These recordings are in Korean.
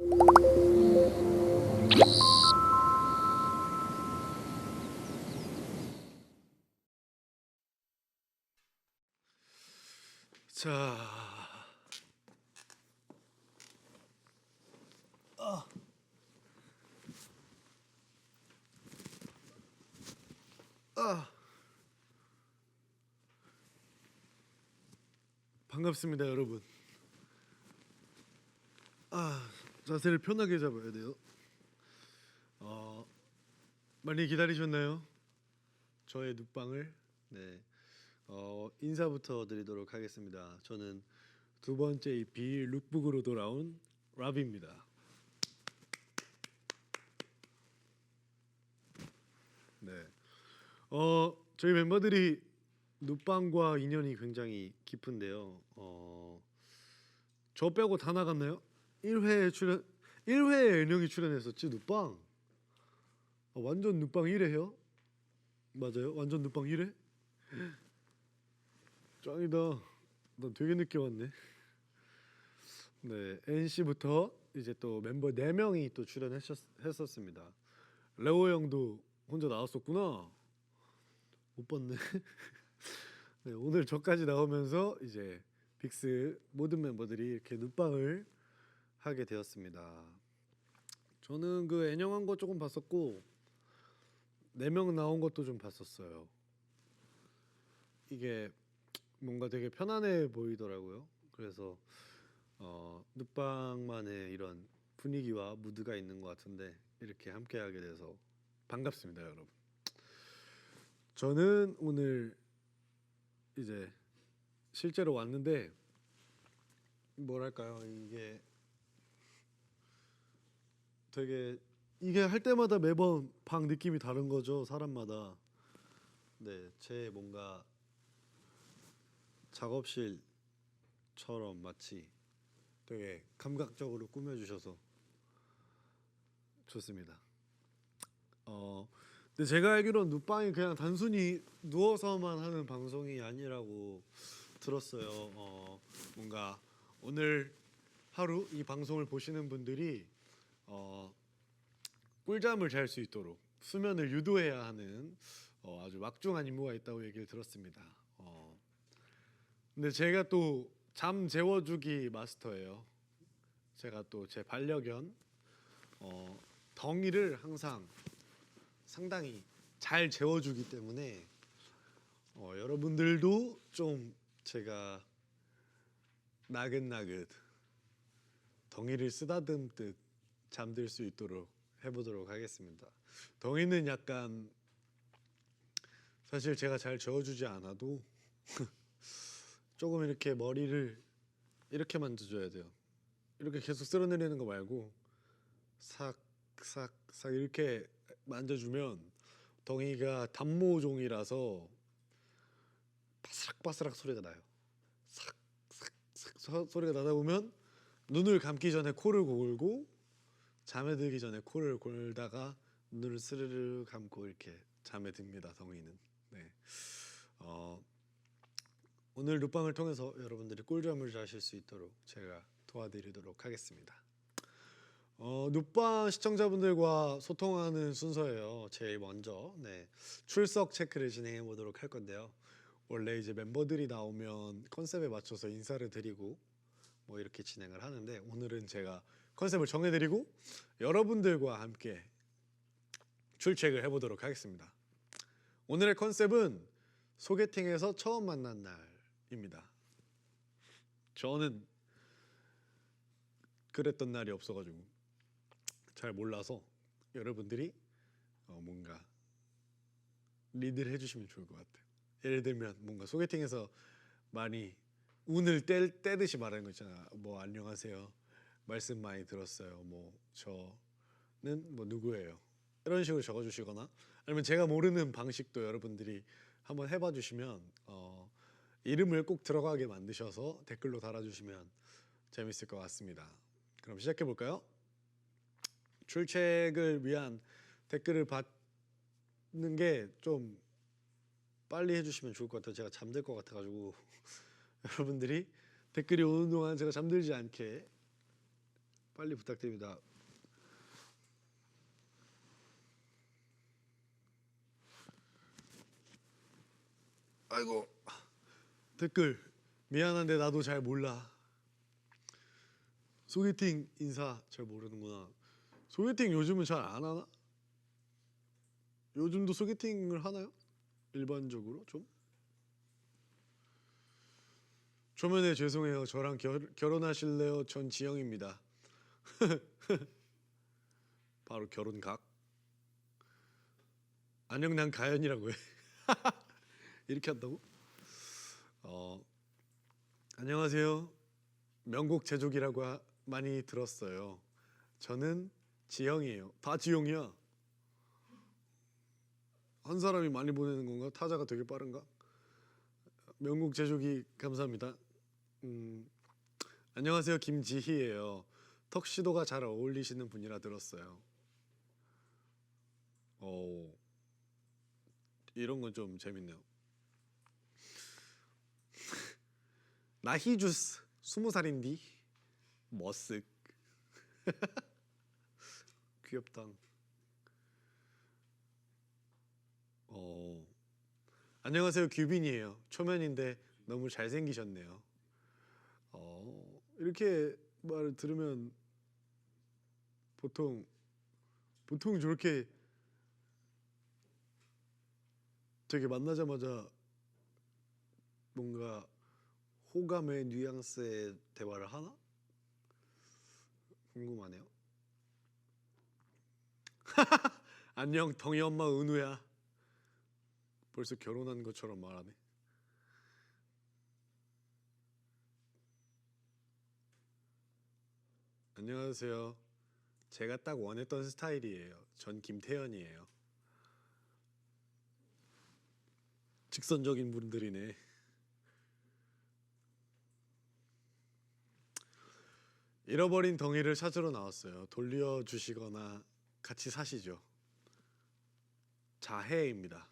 자, 반갑습니다, 여러분. 자세를 편하게 잡아야 돼요. 많이 기다리셨나요? 저의 눕방을. 네. 인사부터 드리도록 하겠습니다. 저는 두 번째 EP 룩북으로 돌아온 라비입니다. 네. 저희 멤버들이 눕방과 인연이 굉장히 깊은데요. 저 빼고 다 나갔나요? 1회에 은영이 출연했었지. 눕방. 완전 눕방 1회요? 맞아요? 완전 눕방 1회? 짱이다. 난 되게 늦게 왔네. 네, NC부터 이제 또 멤버 4명이 또 출연했었습니다. 레오 형도 혼자 나왔었구나. 못 봤네. 네, 오늘 저까지 나오면서 이제 빅스 모든 멤버들이 이렇게 눕방을 하게 되었습니다. 저는 그 애녕한 거 조금 봤었고 4명 나온 것도 좀 봤었어요. 이게 뭔가 되게 편안해 보이더라고요. 그래서 눕방만의 이런 분위기와 무드가 있는 것 같은데 이렇게 함께하게 돼서 반갑습니다, 여러분. 저는 오늘 이제 실제로 왔는데 뭐랄까요, 이게 되게 이게 할 때마다 매번 방 느낌이 다른 거죠, 사람마다. 네, 제 뭔가 작업실처럼 마치 되게 감각적으로 꾸며주셔서 좋습니다. 근데 제가 알기로는 눕방이 그냥 단순히 누워서만 하는 방송이 아니라고 들었어요. 뭔가 오늘 하루 이 방송을 보시는 분들이 꿀잠을 잘 수 있도록 수면을 유도해야 하는 아주 막중한 임무가 있다고 얘기를 들었습니다. 근데 제가 또 잠 재워주기 마스터예요. 제가 또 제 반려견 덩이를 항상 상당히 잘 재워주기 때문에 여러분들도 좀 제가 나긋나긋 덩이를 쓰다듬듯 잠들 수 있도록 해보도록 하겠습니다. 덩이는 약간 사실 제가 잘 저어주지 않아도 조금 이렇게 머리를 이렇게 만져줘야 돼요. 이렇게 계속 쓸어내리는 거 말고 싹싹싹 이렇게 만져주면 덩이가 단모종이라서 바스락바스락 소리가 나요. 싹싹싹 소리가 나다 보면 눈을 감기 전에 코를 골고 잠에 들기 전에 코를 골다가 눈을 스르르 감고 이렇게 잠에 듭니다. 덩이는. 네. 오늘 눕방을 통해서 여러분들이 꿀잠을 자실 수 있도록 제가 도와드리도록 하겠습니다. 눕방 시청자분들과 소통하는 순서예요. 제일 먼저 출석 체크를 진행해 보도록 할 건데요. 원래 이제 멤버들이 나오면 컨셉에 맞춰서 인사를 드리고 뭐 이렇게 진행을 하는데 오늘은 제가 컨셉을 정해드리고 여러분들과 함께 출첵을 해보도록 하겠습니다. 오늘의 컨셉은 소개팅에서 처음 만난 날입니다. 저는 그랬던 날이 없어가지고 잘 몰라서 여러분들이 뭔가 리드를 해주시면 좋을 것 같아요. 예를 들면 뭔가 소개팅에서 많이 운을 떼듯이 말하는 거 있잖아. 뭐 안녕하세요, 말씀 많이 들었어요, 뭐 저는 뭐 누구예요, 이런 식으로 적어주시거나 아니면 제가 모르는 방식도 여러분들이 한번 해봐 주시면 이름을 꼭 들어가게 만드셔서 댓글로 달아주시면 재밌을 것 같습니다. 그럼 시작해 볼까요? 출첵을 위한 댓글을 받는 게 좀 빨리 해주시면 좋을 것 같아요. 제가 잠들 것 같아가지고 여러분들이 댓글이 오는 동안 제가 잠들지 않게 빨리 부탁드립니다. 아이고 댓글 미안한데 나도 잘 몰라. 소개팅 인사 잘 모르는구나. 소개팅 요즘은 잘 안 하나? 요즘도 소개팅을 하나요? 일반적으로 좀? 초면에 죄송해요. 저랑 결혼하실래요? 전 지영입니다. 바로 결혼 각. 안녕 난 가연이라고 해. 이렇게 한다고? 안녕하세요. 명곡 제조기라고 많이 들었어요. 저는 지영이에요. 다 지영이야. 한 사람이 많이 보내는 건가? 타자가 되게 빠른가? 명곡 제조기 감사합니다. 안녕하세요. 김지희예요. 턱시도가 잘 어울리시는 분이라 들었어요. 오, 이런 건 좀 재밌네요. 나희주스 20살인디 머쓱 귀엽다. 안녕하세요. 규빈이에요. 초면인데 너무 잘생기셨네요. 이렇게 말을 들으면 보통 저렇게 되게 만나자마자 뭔가 호감의 뉘앙스의 대화를 하나? 궁금하네요. 안녕 덩이 엄마 은우야. 벌써 결혼한 것처럼 말하네. 안녕하세요. 제가 딱 원했던 스타일이에요. 전 김태현이에요. 직선적인 분들이네. 잃어버린 덩이를 찾으러 나왔어요. 돌려주시거나 같이 사시죠. 자해입니다.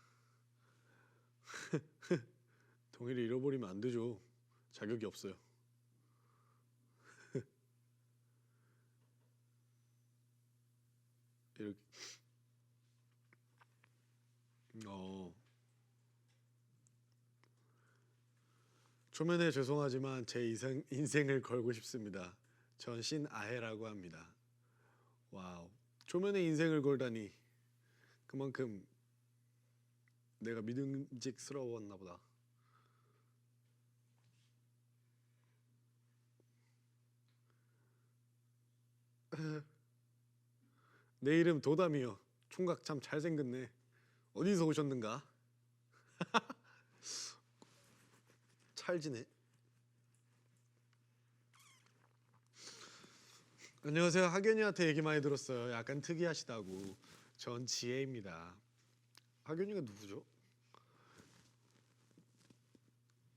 덩이를 잃어버리면 안 되죠. 자격이 없어요. 이렇게. 초면에 죄송하지만 제 인생을 걸고 싶습니다. 전 신아해라고 합니다. 와우. 초면에 인생을 걸다니. 그만큼 내가 믿음직스러웠나 보다. 내 이름 도담이요. 총각 참 잘생겼네. 어디서 오셨는가? 찰지네. 안녕하세요. 학연이한테 얘기 많이 들었어요. 약간 특이하시다고. 전 지혜입니다. 학연이가 누구죠?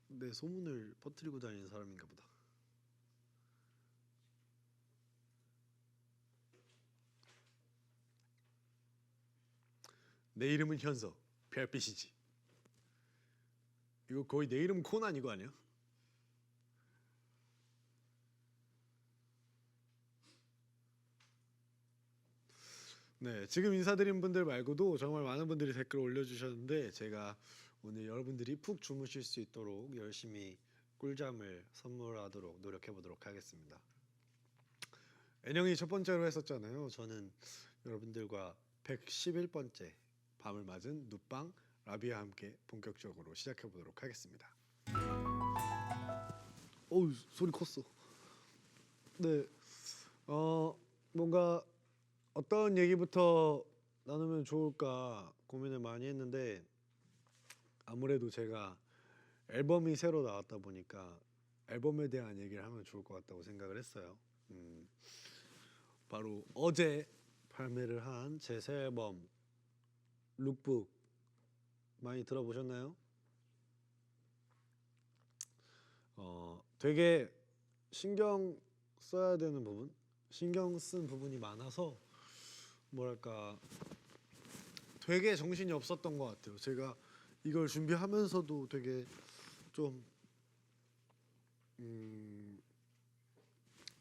내 소문을 퍼뜨리고 다니는 사람인가 보다. 내 이름은 현서. 별빛이지. 이거 거의 내 이름 코난 이거 아니야? 네, 지금 인사드린 분들 말고도 정말 많은 분들이 댓글 올려주셨는데 제가 오늘 여러분들이 푹 주무실 수 있도록 열심히 꿀잠을 선물하도록 노력해 보도록 하겠습니다. 애녕이 첫 번째로 했었잖아요. 저는 여러분들과 111번째 밤을 맞은 눕방 라비와 함께 본격적으로 시작해 보도록 하겠습니다. 어우 소리 컸어. 네, 뭔가 어떤 얘기부터 나누면 좋을까 고민을 많이 했는데 아무래도 제가 앨범이 새로 나왔다 보니까 앨범에 대한 얘기를 하면 좋을 것 같다고 생각을 했어요. 바로 어제 발매를 한 제 새 앨범 룩북 많이 들어보셨나요? 되게 신경 써야 되는 부분, 신경 쓴 부분이 많아서 뭐랄까 되게 정신이 없었던 것 같아요. 제가 이걸 준비하면서도 되게 좀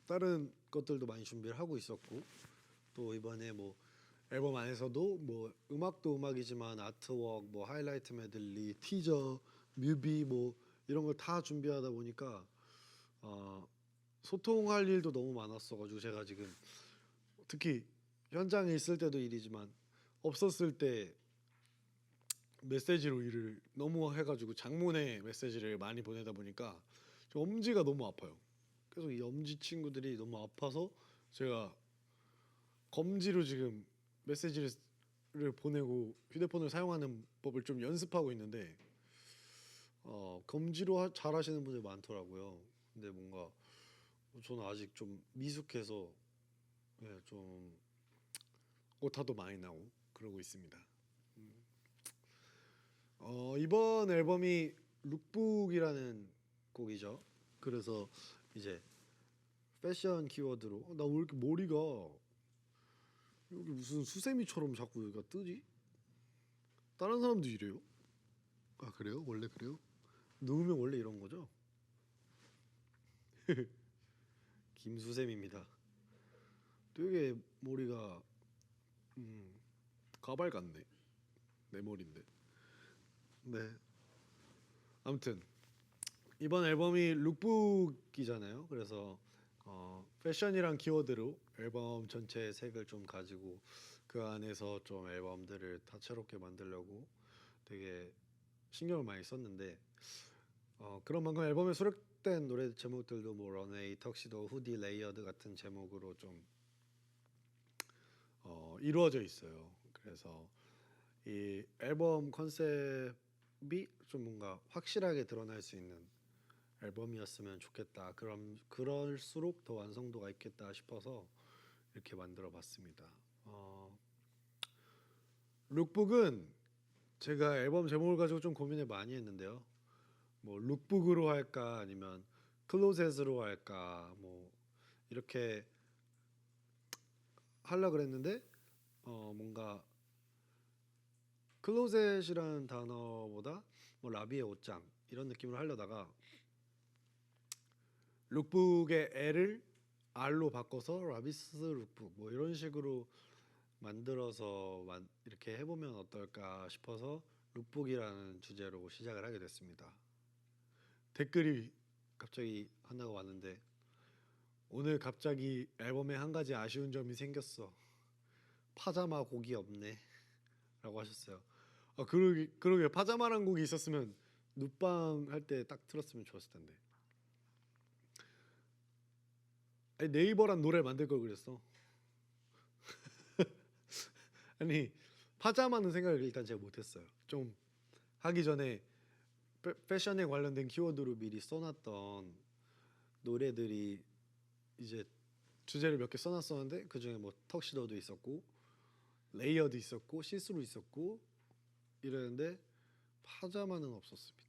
다른 것들도 많이 준비를 하고 있었고 또 이번에 뭐 앨범 안에서도 뭐 음악도 음악이지만 아트워크, 뭐 하이라이트 메들리, 티저, 뮤비 뭐 이런 걸 다 준비하다 보니까 소통할 일도 너무 많았어가지고 제가 지금 특히 현장에 있을 때도 일이지만 없었을 때 메시지로 일을 너무 해가지고 장문의 메시지를 많이 보내다 보니까 저 엄지가 너무 아파요. 그래서 이 엄지 친구들이 너무 아파서 제가 검지로 지금 메시지를 보내고 휴대폰을 사용하는 법을 좀 연습하고 있는데 검지로 잘하시는 분들 많더라고요. 근데 뭔가 저는 아직 좀 미숙해서 좀 오타도 많이 나고 그러고 있습니다. 이번 앨범이 룩북이라는 곡이죠. 그래서 이제 패션 키워드로 나 왜 이렇게 머리가 여기 무슨 수세미처럼 자꾸 여기가 뜨지? 다른 사람도 이래요? 아 그래요? 원래 그래요? 누우면 원래 이런 거죠? 김수sem입니다. 되게 머리가 가발 같네. 내 머리인데. 네. 아무튼 이번 앨범이 룩북이잖아요. 그래서 패션이란 키워드로 앨범 전체의 색을 좀 가지고 그 안에서 좀 앨범들을 다채롭게 만들려고 되게 신경을 많이 썼는데 그런 만큼 앨범에 수록된 노래 제목들도 뭐 런웨이, 턱시도, 후디, 레이어드 같은 제목으로 좀 이루어져 있어요. 그래서 이 앨범 컨셉이 좀 뭔가 확실하게 드러날 수 있는 앨범이었으면 좋겠다. 그럴수록 더 완성도가 있겠다 싶어서 이렇게 만들어봤습니다. 룩북은 제가 앨범 제목을 가지고 좀 고민을 많이 했는데요. 뭐 룩북으로 할까 아니면 클로젯으로 할까 뭐 이렇게 하려 그랬는데 뭔가 클로젯이라는 단어보다 뭐 라비의 옷장 이런 느낌으로 하려다가 룩북의 L을 R로 바꿔서 라비스 룩북 뭐 이런 식으로 만들어서 이렇게 해보면 어떨까 싶어서 룩북이라는 주제로 시작을 하게 됐습니다. 댓글이 갑자기 하나가 왔는데 오늘 갑자기 앨범에 한 가지 아쉬운 점이 생겼어. 파자마 곡이 없네 라고 하셨어요. 그러게 파자마란 곡이 있었으면 눕방 할 때 딱 틀었으면 좋았을 텐데. 아니, 네이버란 노래 만들 걸 그랬어. 아니 파자마는 생각을 일단 제가 못했어요. 좀 하기 전에 패션에 관련된 키워드로 미리 써놨던 노래들이 이제 주제를 몇 개 써놨었는데 그 중에 뭐 턱시도도 있었고 레이어도 있었고 시스루 있었고 이랬는데 파자마는 없었습니다.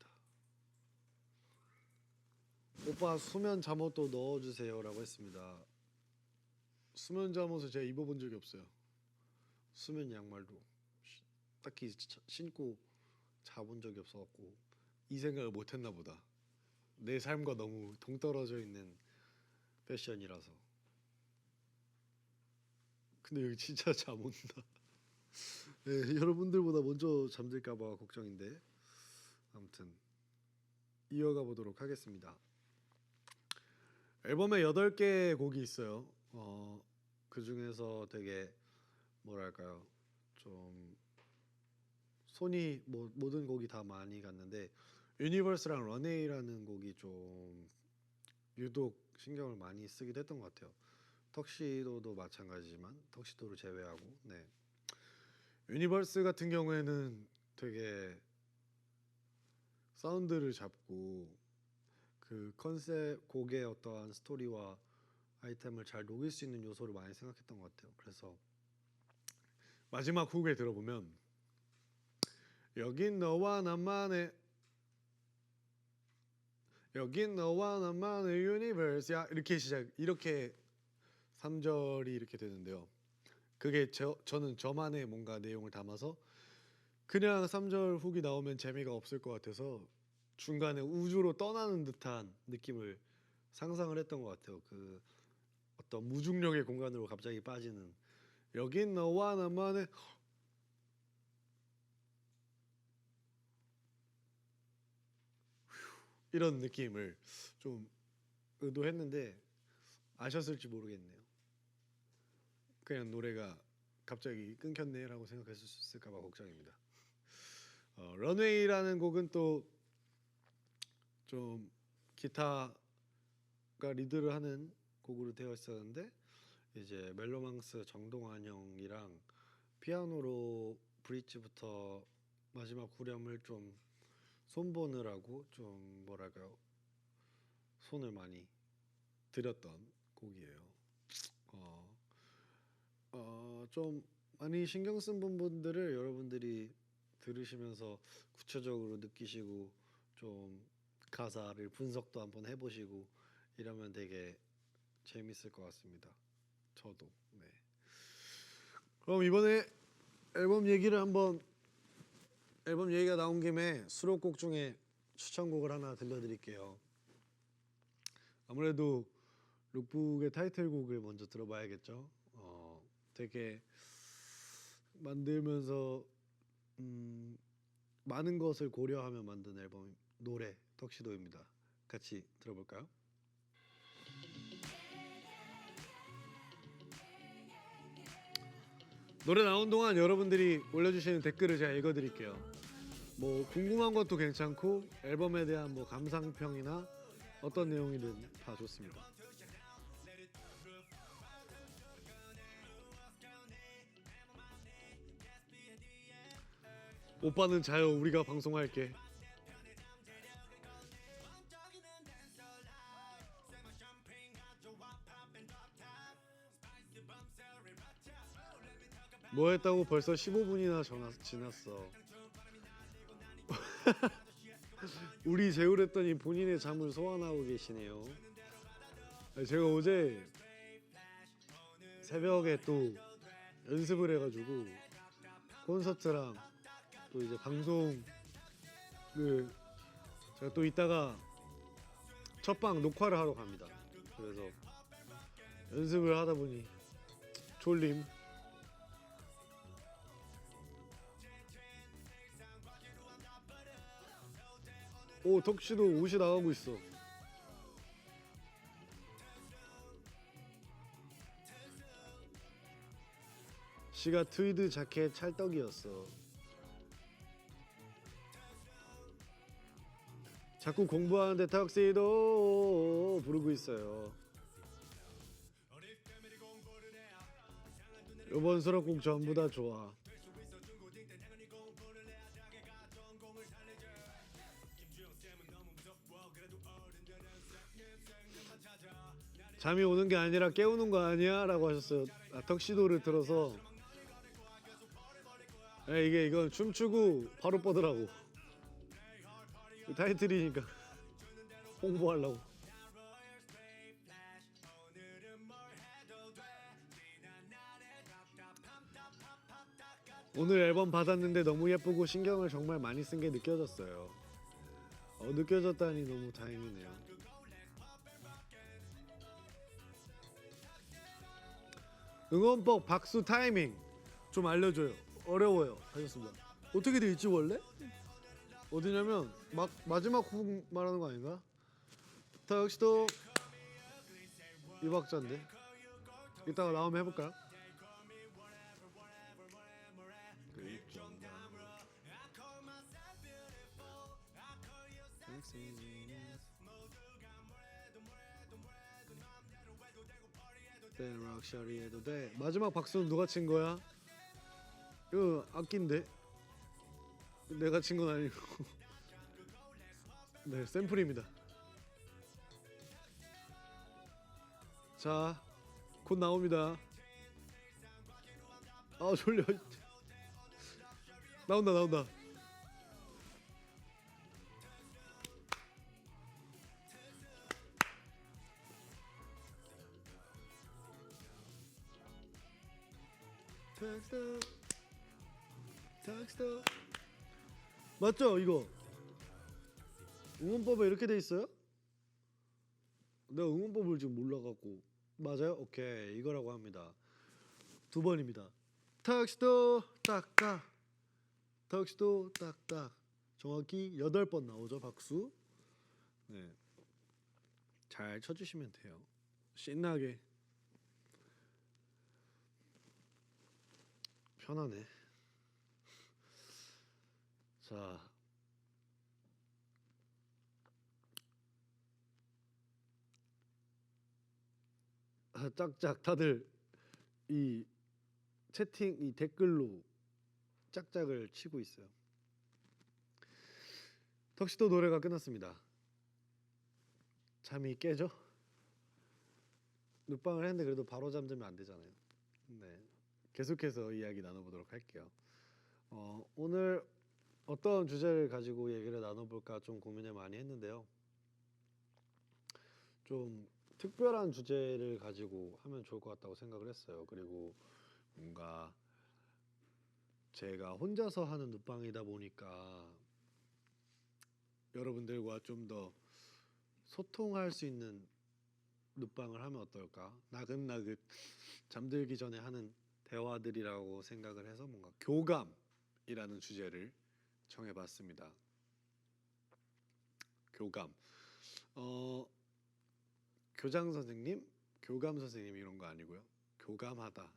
오빠 수면 잠옷도 넣어주세요라고 했습니다. 수면 잠옷을 제가 입어본 적이 없어요. 수면 양말도 딱히 신고 자본 적이 없어갖고 이 생각을 못했나 보다. 내 삶과 너무 동떨어져 있는 패션이라서. 근데 여기 진짜 잠 온다. 네, 여러분들보다 먼저 잠들까봐 걱정인데 아무튼 이어가 보도록 하겠습니다. 앨범에 8개 곡이 있어요. 그 중에서 되게 뭐랄까요, 좀 손이 모든 곡이 다 많이 갔는데 유니버스랑 런웨이라는 곡이 좀 유독 신경을 많이 쓰기도 했던 것 같아요. 턱시도도 마찬가지지만 턱시도를 제외하고 유니버스 같은 경우에는 되게 사운드를 잡고 그 컨셉 곡의 어떠한 스토리와 아이템을 잘 녹일 수 있는 요소를 많이 생각했던 것 같아요. 그래서 마지막 훅에 들어보면 여긴 너와 나만의 유니버스야 이렇게 3절이 이렇게 되는데요. 그게 저는 저만의 뭔가 내용을 담아서 그냥 3절 훅이 나오면 재미가 없을 것 같아서 중간에 우주로 떠나는 듯한 느낌을 상상을 했던 것 같아요. 그 어떤 무중력의 공간으로 갑자기 빠지는 여긴 너와 나만의 이런 느낌을 좀 의도했는데 아셨을지 모르겠네요. 그냥 노래가 갑자기 끊겼네라고 생각했을 수 있을까봐 걱정입니다. 런웨이라는 곡은 또 좀 기타가 리드를 하는 곡으로 되어 있었는데 이제 멜로망스 정동환 형이랑 피아노로 브릿지부터 마지막 후렴을 좀 손보느라고 좀 뭐랄까요 손을 많이 들였던 곡이에요. 좀 많이 신경 쓴 부분들을 여러분들이 들으시면서 구체적으로 느끼시고 좀 가사를 분석도 한번 해보시고 이러면 되게 재밌을 것 같습니다. 저도. 네. 그럼 이번에 앨범 얘기가 나온 김에 수록곡 중에 추천곡을 하나 들려드릴게요. 아무래도 룩북의 타이틀곡을 먼저 들어봐야겠죠. 되게 만들면서 많은 것을 고려하며 만든 앨범 노래 턱시도입니다. 같이 들어볼까요? 노래 나온 동안 여러분들이 올려주시는 댓글을 제가 읽어드릴게요. 뭐 궁금한 것도 괜찮고 앨범에 대한 뭐 감상평이나 어떤 내용이든 다 좋습니다. 오빠는 자요. 우리가 방송할게. 뭐 했다고 벌써 15분이나 지났어. 우리 재우랬더니 본인의 잠을 소환하고 계시네요. 제가 어제 새벽에 또 연습을 해가지고 콘서트랑 또 이제 방송을 제가 또 이따가 첫방 녹화를 하러 갑니다. 그래서 연습을 하다 보니 졸림. 오, 턱시도 옷이 나가고 있어. 시가 트위드 자켓 찰떡이었어. 자꾸 공부하는데 턱시도 부르고 있어요. 이번 수록곡 전부 다 좋아. 잠이 오는 게 아니라 깨우는 거 아니야? 라고 하셨어요. 턱시도를 들어서 이건 춤추고 바로 뻗으라고. 타이틀이니까 홍보하려고. 오늘 앨범 받았는데 너무 예쁘고 신경을 정말 많이 쓴 게 느껴졌어요. 느껴졌다니 너무 다행이네요. 응원법 박수 타이밍 좀 알려줘요. 어려워요. 하셨습니다. 어떻게 돼 있지 원래? 어디냐면 마지막 훅 말하는 거 아닌가? 턱시도 이 박자인데 이따가 나오면 해볼까요? 락셔리 해도 돼. 마지막 박수는 누가 친 거야? 이거 악기인데 내가 친 건 아니고 네, 샘플입니다. 자, 곧 나옵니다. 아 졸려. 나온다. 턱시도 맞죠 이거? 응원법에 이렇게 돼 있어요? 내가 응원법을 지금 몰라갖고 맞아요? 오케이, 이거라고 합니다. 2번입니다. 턱시도 딱딱, 턱시도 딱딱. 정확히 8번 나오죠. 박수. 네, 잘 쳐주시면 돼요. 신나게. 편하네. 자, 짝짝 다들 이 채팅 이 댓글로 짝짝을 치고 있어요. 턱시도 노래가 끝났습니다. 잠이 깨죠? 눕방을 했는데 그래도 바로 잠들면 안 되잖아요. 네, 계속해서 이야기 나눠보도록 할게요. 오늘 어떤 주제를 가지고 얘기를 나눠볼까 좀 고민을 많이 했는데요. 좀 특별한 주제를 가지고 하면 좋을 것 같다고 생각을 했어요. 그리고 뭔가 제가 혼자서 하는 눕방이다 보니까 여러분들과 좀 더 소통할 수 있는 눕방을 하면 어떨까? 나긋나긋 잠들기 전에 하는 대화들이라고 생각을 해서 뭔가 교감이라는 주제를 정해봤습니다. 교감. 교장 선생님, 교감 선생님 이런 거 아니고요. 교감하다.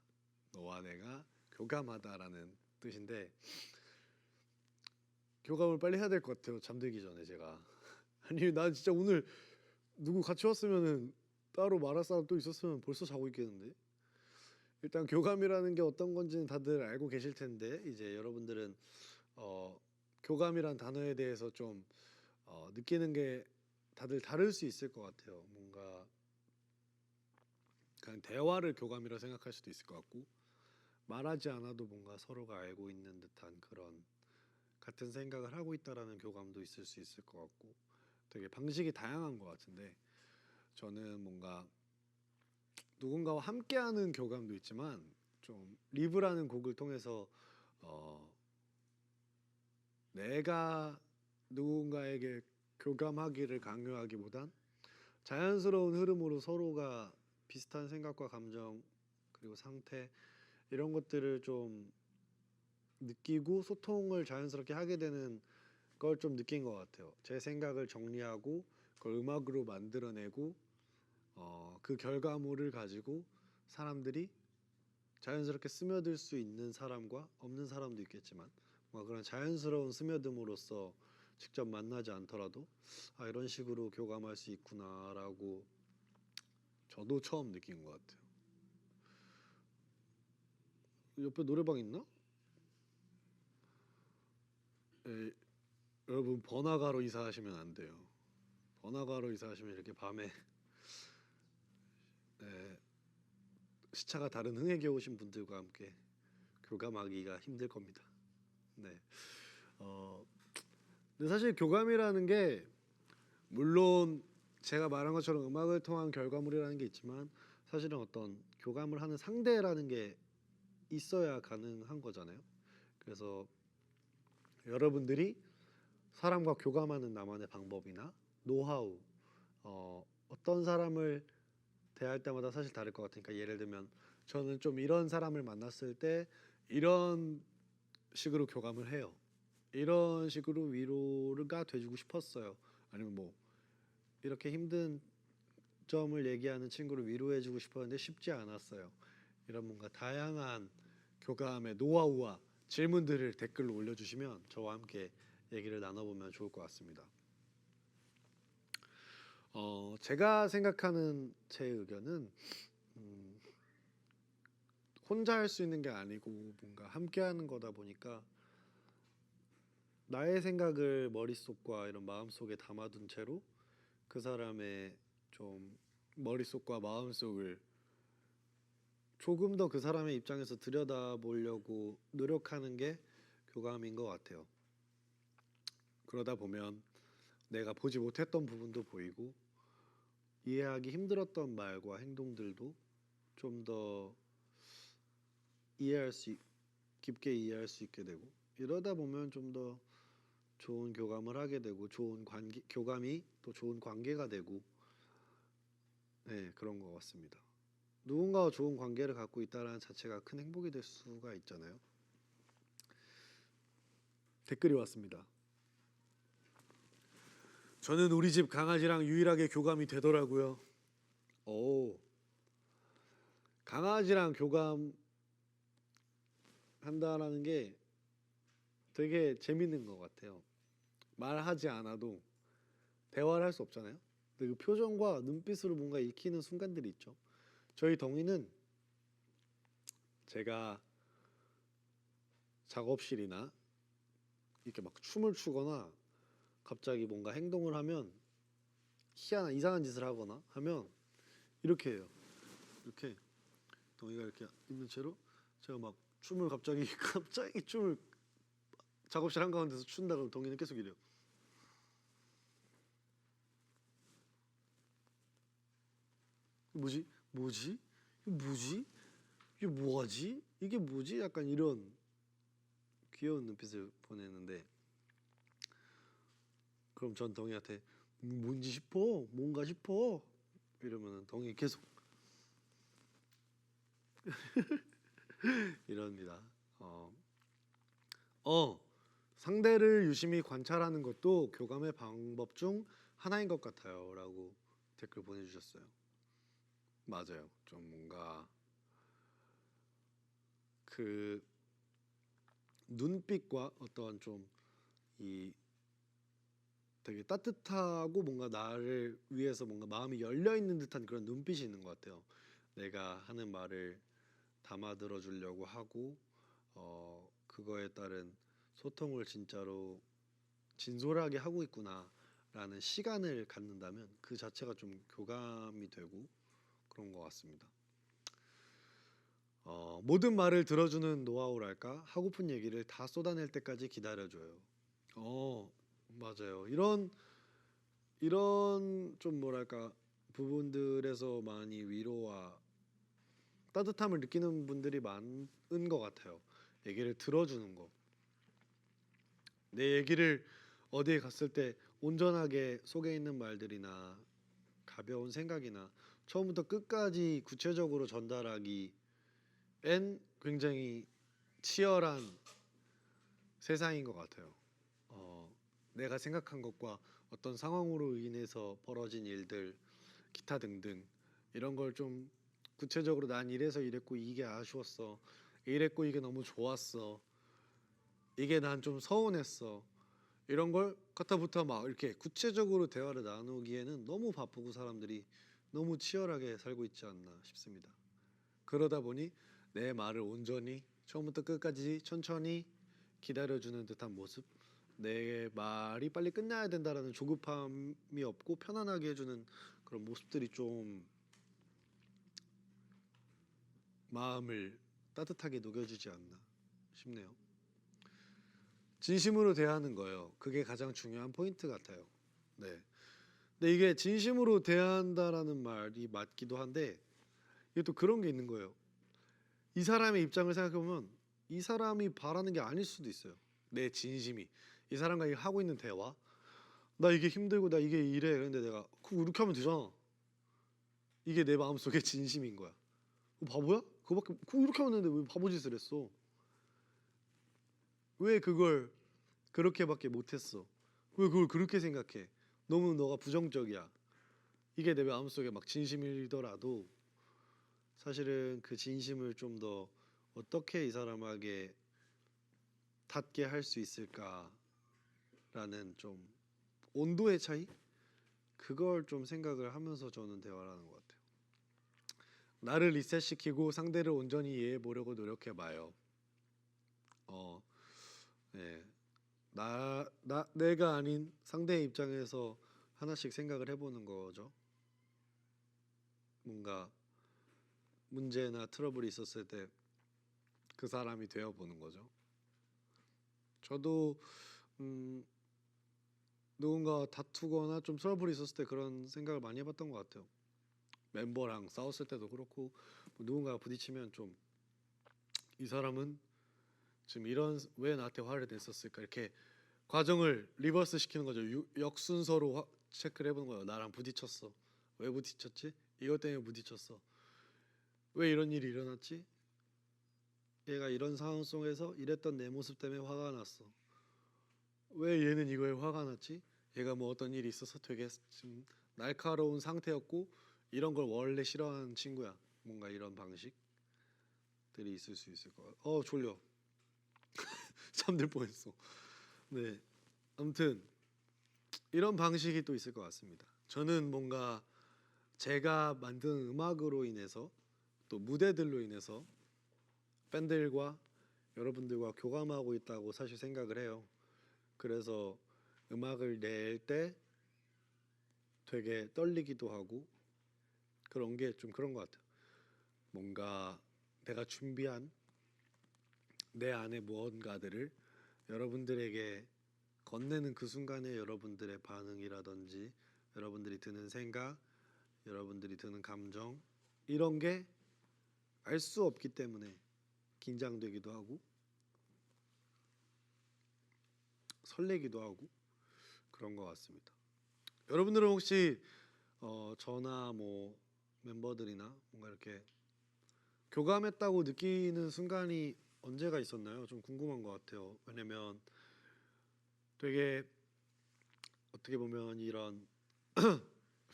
너와 내가 교감하다라는 뜻인데 교감을 빨리 해야 될 것 같아요. 잠들기 전에 제가. 아니 난 진짜 오늘 누구 같이 왔으면은 따로 말할 사람 또 있었으면 벌써 자고 있겠는데. 일단 교감이라는 게 어떤 건지는 다들 알고 계실 텐데 이제 여러분들은 교감이란 단어에 대해서 좀 느끼는 게 다들 다를 수 있을 것 같아요. 뭔가 그냥 대화를 교감이라 생각할 수도 있을 것 같고 말하지 않아도 뭔가 서로가 알고 있는 듯한 그런 같은 생각을 하고 있다라는 교감도 있을 수 있을 것 같고 되게 방식이 다양한 것 같은데 저는 뭔가 누군가와 함께하는 교감도 있지만 좀 리브라는 곡을 통해서 어, 내가 누군가에게 교감하기를 강요하기보단 자연스러운 흐름으로 서로가 비슷한 생각과 감정 그리고 상태 이런 것들을 좀 느끼고 소통을 자연스럽게 하게 되는 걸 좀 느낀 것 같아요. 제 생각을 정리하고 그걸 음악으로 만들어내고 그 결과물을 가지고 사람들이 자연스럽게 스며들 수 있는 사람과 없는 사람도 있겠지만 뭔가 그런 자연스러운 스며듦으로써 직접 만나지 않더라도 이런 식으로 교감할 수 있구나라고 저도 처음 느낀 것 같아요. 옆에 노래방 있나? 여러분 번화가로 이사하시면 안 돼요. 번화가로 이사하시면 이렇게 밤에 네, 시차가 다른 흥에게 오신 분들과 함께 교감하기가 힘들 겁니다. 네. 어, 근데 사실 교감이라는 게 물론 제가 말한 것처럼 음악을 통한 결과물이라는 게 있지만 사실은 어떤 교감을 하는 상대라는 게 있어야 가능한 거잖아요. 그래서 여러분들이 사람과 교감하는 나만의 방법이나 노하우, 어떤 사람을 대할 때마다 사실 다를 것 같으니까 예를 들면 저는 좀 이런 사람을 만났을 때 이런 식으로 교감을 해요. 이런 식으로 위로가 돼주고 싶었어요. 아니면 뭐 이렇게 힘든 점을 얘기하는 친구를 위로해주고 싶었는데 쉽지 않았어요. 이런 뭔가 다양한 교감의 노하우와 질문들을 댓글로 올려주시면 저와 함께 얘기를 나눠보면 좋을 것 같습니다. 제가 생각하는 제 의견은 혼자 할 수 있는 게 아니고 뭔가 함께하는 거다 보니까 나의 생각을 머릿속과 이런 마음속에 담아둔 채로 그 사람의 좀 머릿속과 마음속을 조금 더 그 사람의 입장에서 들여다보려고 노력하는 게 교감인 것 같아요. 그러다 보면 내가 보지 못했던 부분도 보이고 이해하기 힘들었던 말과 행동들도 좀 더 이해할 수 깊게 이해할 수 있게 되고 이러다 보면 좀 더 좋은 교감을 하게 되고 좋은 관계 교감이 또 좋은 관계가 되고 네 그런 것 같습니다. 누군가와 좋은 관계를 갖고 있다는 자체가 큰 행복이 될 수가 있잖아요. 댓글이 왔습니다. 저는 우리 집 강아지랑 유일하게 교감이 되더라고요. 오, 강아지랑 교감한다라는 게 되게 재밌는 것 같아요. 말하지 않아도 대화를 할 수 없잖아요. 근데 그 표정과 눈빛으로 뭔가 읽히는 순간들이 있죠. 저희 덩이는 제가 작업실이나 이렇게 막 춤을 추거나 갑자기 뭔가 행동을 하면 희한한 이상한 짓을 하거나 하면 이렇게 해요. 이렇게 덩이가 이렇게 있는 채로 제가 막 춤을 갑자기 춤을 작업실 한가운데서 춘다 그러면 덩이는 계속 이래요. 뭐지? 뭐지? 이게 뭐지? 이게 뭐하지? 이게 뭐지? 약간 이런 귀여운 눈빛을 보내는데 그럼 전 덩이한테 뭔지 싶어? 뭔가 싶어? 이러면은 덩이 계속 이럽니다. 상대를 유심히 관찰하는 것도 교감의 방법 중 하나인 것 같아요라고 댓글 보내주셨어요. 맞아요. 좀 뭔가 그 눈빛과 어떤 좀 이 되게 따뜻하고 뭔가 나를 위해서 뭔가 마음이 열려 있는 듯한 그런 눈빛이 있는 것 같아요. 내가 하는 말을 담아 들어주려고 하고 그거에 따른 소통을 진짜로 진솔하게 하고 있구나라는 시간을 갖는다면 그 자체가 좀 교감이 되고 그런 것 같습니다. 모든 말을 들어주는 노하우랄까 하고픈 얘기를 다 쏟아낼 때까지 기다려줘요. 맞아요. 이런 좀 뭐랄까 부분들에서 많이 위로와 따뜻함을 느끼는 분들이 많은 것 같아요. 얘기를 들어주는 거. 내 얘기를 어디에 갔을 때 온전하게 속에 있는 말들이나 가벼운 생각이나 처음부터 끝까지 구체적으로 전달하기엔 굉장히 치열한 세상인 것 같아요. 내가 생각한 것과 어떤 상황으로 인해서 벌어진 일들, 기타 등등 이런 걸 좀 구체적으로 난 이래서 이랬고 이게 아쉬웠어. 이랬고 이게 너무 좋았어. 이게 난 좀 서운했어. 이런 걸 갖다부터 막 이렇게 구체적으로 대화를 나누기에는 너무 바쁘고 사람들이 너무 치열하게 살고 있지 않나 싶습니다. 그러다 보니 내 말을 온전히 처음부터 끝까지 천천히 기다려주는 듯한 모습, 내 말이 빨리 끝나야 된다라는 조급함이 없고 편안하게 해주는 그런 모습들이 좀 마음을 따뜻하게 녹여주지 않나 싶네요. 진심으로 대하는 거예요. 그게 가장 중요한 포인트 같아요. 네. 근데 이게 진심으로 대한다라는 말이 맞기도 한데 이게 또 그런 게 있는 거예요. 이 사람의 입장을 생각해 보면 이 사람이 바라는 게 아닐 수도 있어요. 내 진심이 이 사람과 하고 있는 대화, 나 이게 힘들고 나 이게 이래. 그런데 내가 그거 이렇게 하면 되잖아. 이게 내 마음속의 진심인 거야. 바보야? 그거밖에 그거 이렇게 하면 되는데 왜 바보짓을 했어? 왜 그걸 그렇게밖에 못했어? 왜 그걸 그렇게 생각해? 너무 너가 부정적이야. 이게 내 마음속에 막 진심이더라도 사실은 그 진심을 좀 더 어떻게 이 사람에게 닿게 할 수 있을까라는 좀 온도의 차이? 그걸 좀 생각을 하면서 저는 대화를 하는 것 같아요. 나를 리셋시키고 상대를 온전히 이해해 보려고 노력해 봐요. 네. 내가 아닌 상대의 입장에서 하나씩 생각을 해보는 거죠. 뭔가 문제나 트러블이 있었을 때 그 사람이 되어 보는 거죠. 저도 누군가 다투거나 좀 트러블이 있었을 때 그런 생각을 많이 해봤던 것 같아요. 멤버랑 싸웠을 때도 그렇고 누군가가 부딪히면 좀 이 사람은 지금 이런 왜 나한테 화를 냈었을까 이렇게 과정을 리버스 시키는 거죠. 역순서로 체크를 해보는 거예요. 나랑 부딪혔어. 왜 부딪혔지? 이것 때문에 부딪혔어. 왜 이런 일이 일어났지? 얘가 이런 상황 속에서 이랬던 내 모습 때문에 화가 났어. 왜 얘는 이거에 화가 났지? 얘가 뭐 어떤 일이 있어서 되게 좀 날카로운 상태였고 이런 걸 원래 싫어하는 친구야. 뭔가 이런 방식들이 있을 수 있을 것 같아. 졸려. 잠들 뻔했어. 네. 아무튼 이런 방식이 또 있을 것 같습니다. 저는 뭔가 제가 만든 음악으로 인해서 또 무대들로 인해서 팬들과 여러분들과 교감하고 있다고 사실 생각을 해요. 그래서 음악을 낼 때 되게 떨리기도 하고 그런 게 좀 그런 것 같아요. 뭔가 내가 준비한 내 안에 무언가들을 여러분들에게 건네는 그 순간에 여러분들의 반응이라든지 여러분들이 드는 생각, 여러분들이 드는 감정 이런 게 알 수 없기 때문에 긴장되기도 하고 설레기도 하고 그런 것 같습니다. 여러분들은 혹시 저나 뭐 멤버들이나 뭔가 이렇게 교감했다고 느끼는 순간이 언제가 있었나요? 좀 궁금한 것 같아요. 왜냐면 되게 어떻게 보면 이런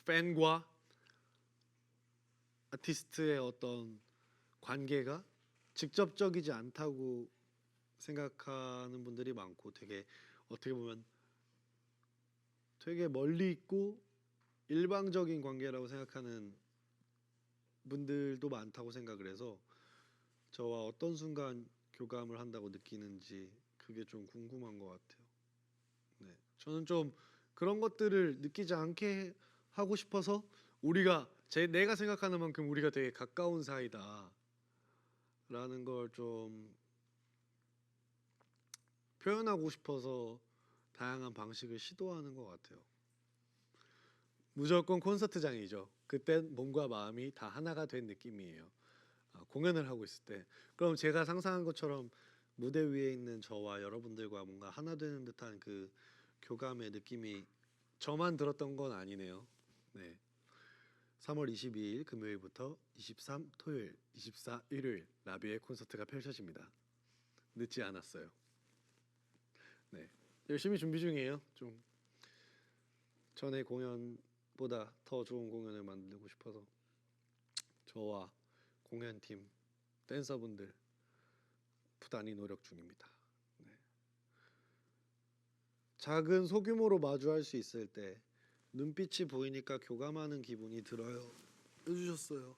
팬과 아티스트의 어떤 관계가 직접적이지 않다고 생각하는 분들이 많고 되게 어떻게 보면 되게 멀리 있고 일방적인 관계라고 생각하는 분들도 많다고 생각을 해서 저와 어떤 순간 교감을 한다고 느끼는지 그게 좀 궁금한 것 같아요. 네, 저는 좀 그런 것들을 느끼지 않게 하고 싶어서 내가 생각하는 만큼 우리가 되게 가까운 사이다라는 걸 좀 표현하고 싶어서 다양한 방식을 시도하는 것 같아요. 무조건 콘서트장이죠. 그땐 몸과 마음이 다 하나가 된 느낌이에요. 공연을 하고 있을 때. 그럼 제가 상상한 것처럼 무대 위에 있는 저와 여러분들과 뭔가 하나 되는 듯한 그 교감의 느낌이 저만 들었던 건 아니네요. 네. 3월 22일 금요일부터 23 토요일, 24 일요일 라비의 콘서트가 펼쳐집니다. 늦지 않았어요. 네. 열심히 준비 중이에요. 좀 전에 공연보다 더 좋은 공연을 만들고 싶어서 저와 공연팀, 댄서분들 부단히 노력 중입니다. 네. 작은 소규모로 마주할 수 있을 때 눈빛이 보이니까 교감하는 기분이 들어요. 해주셨어요.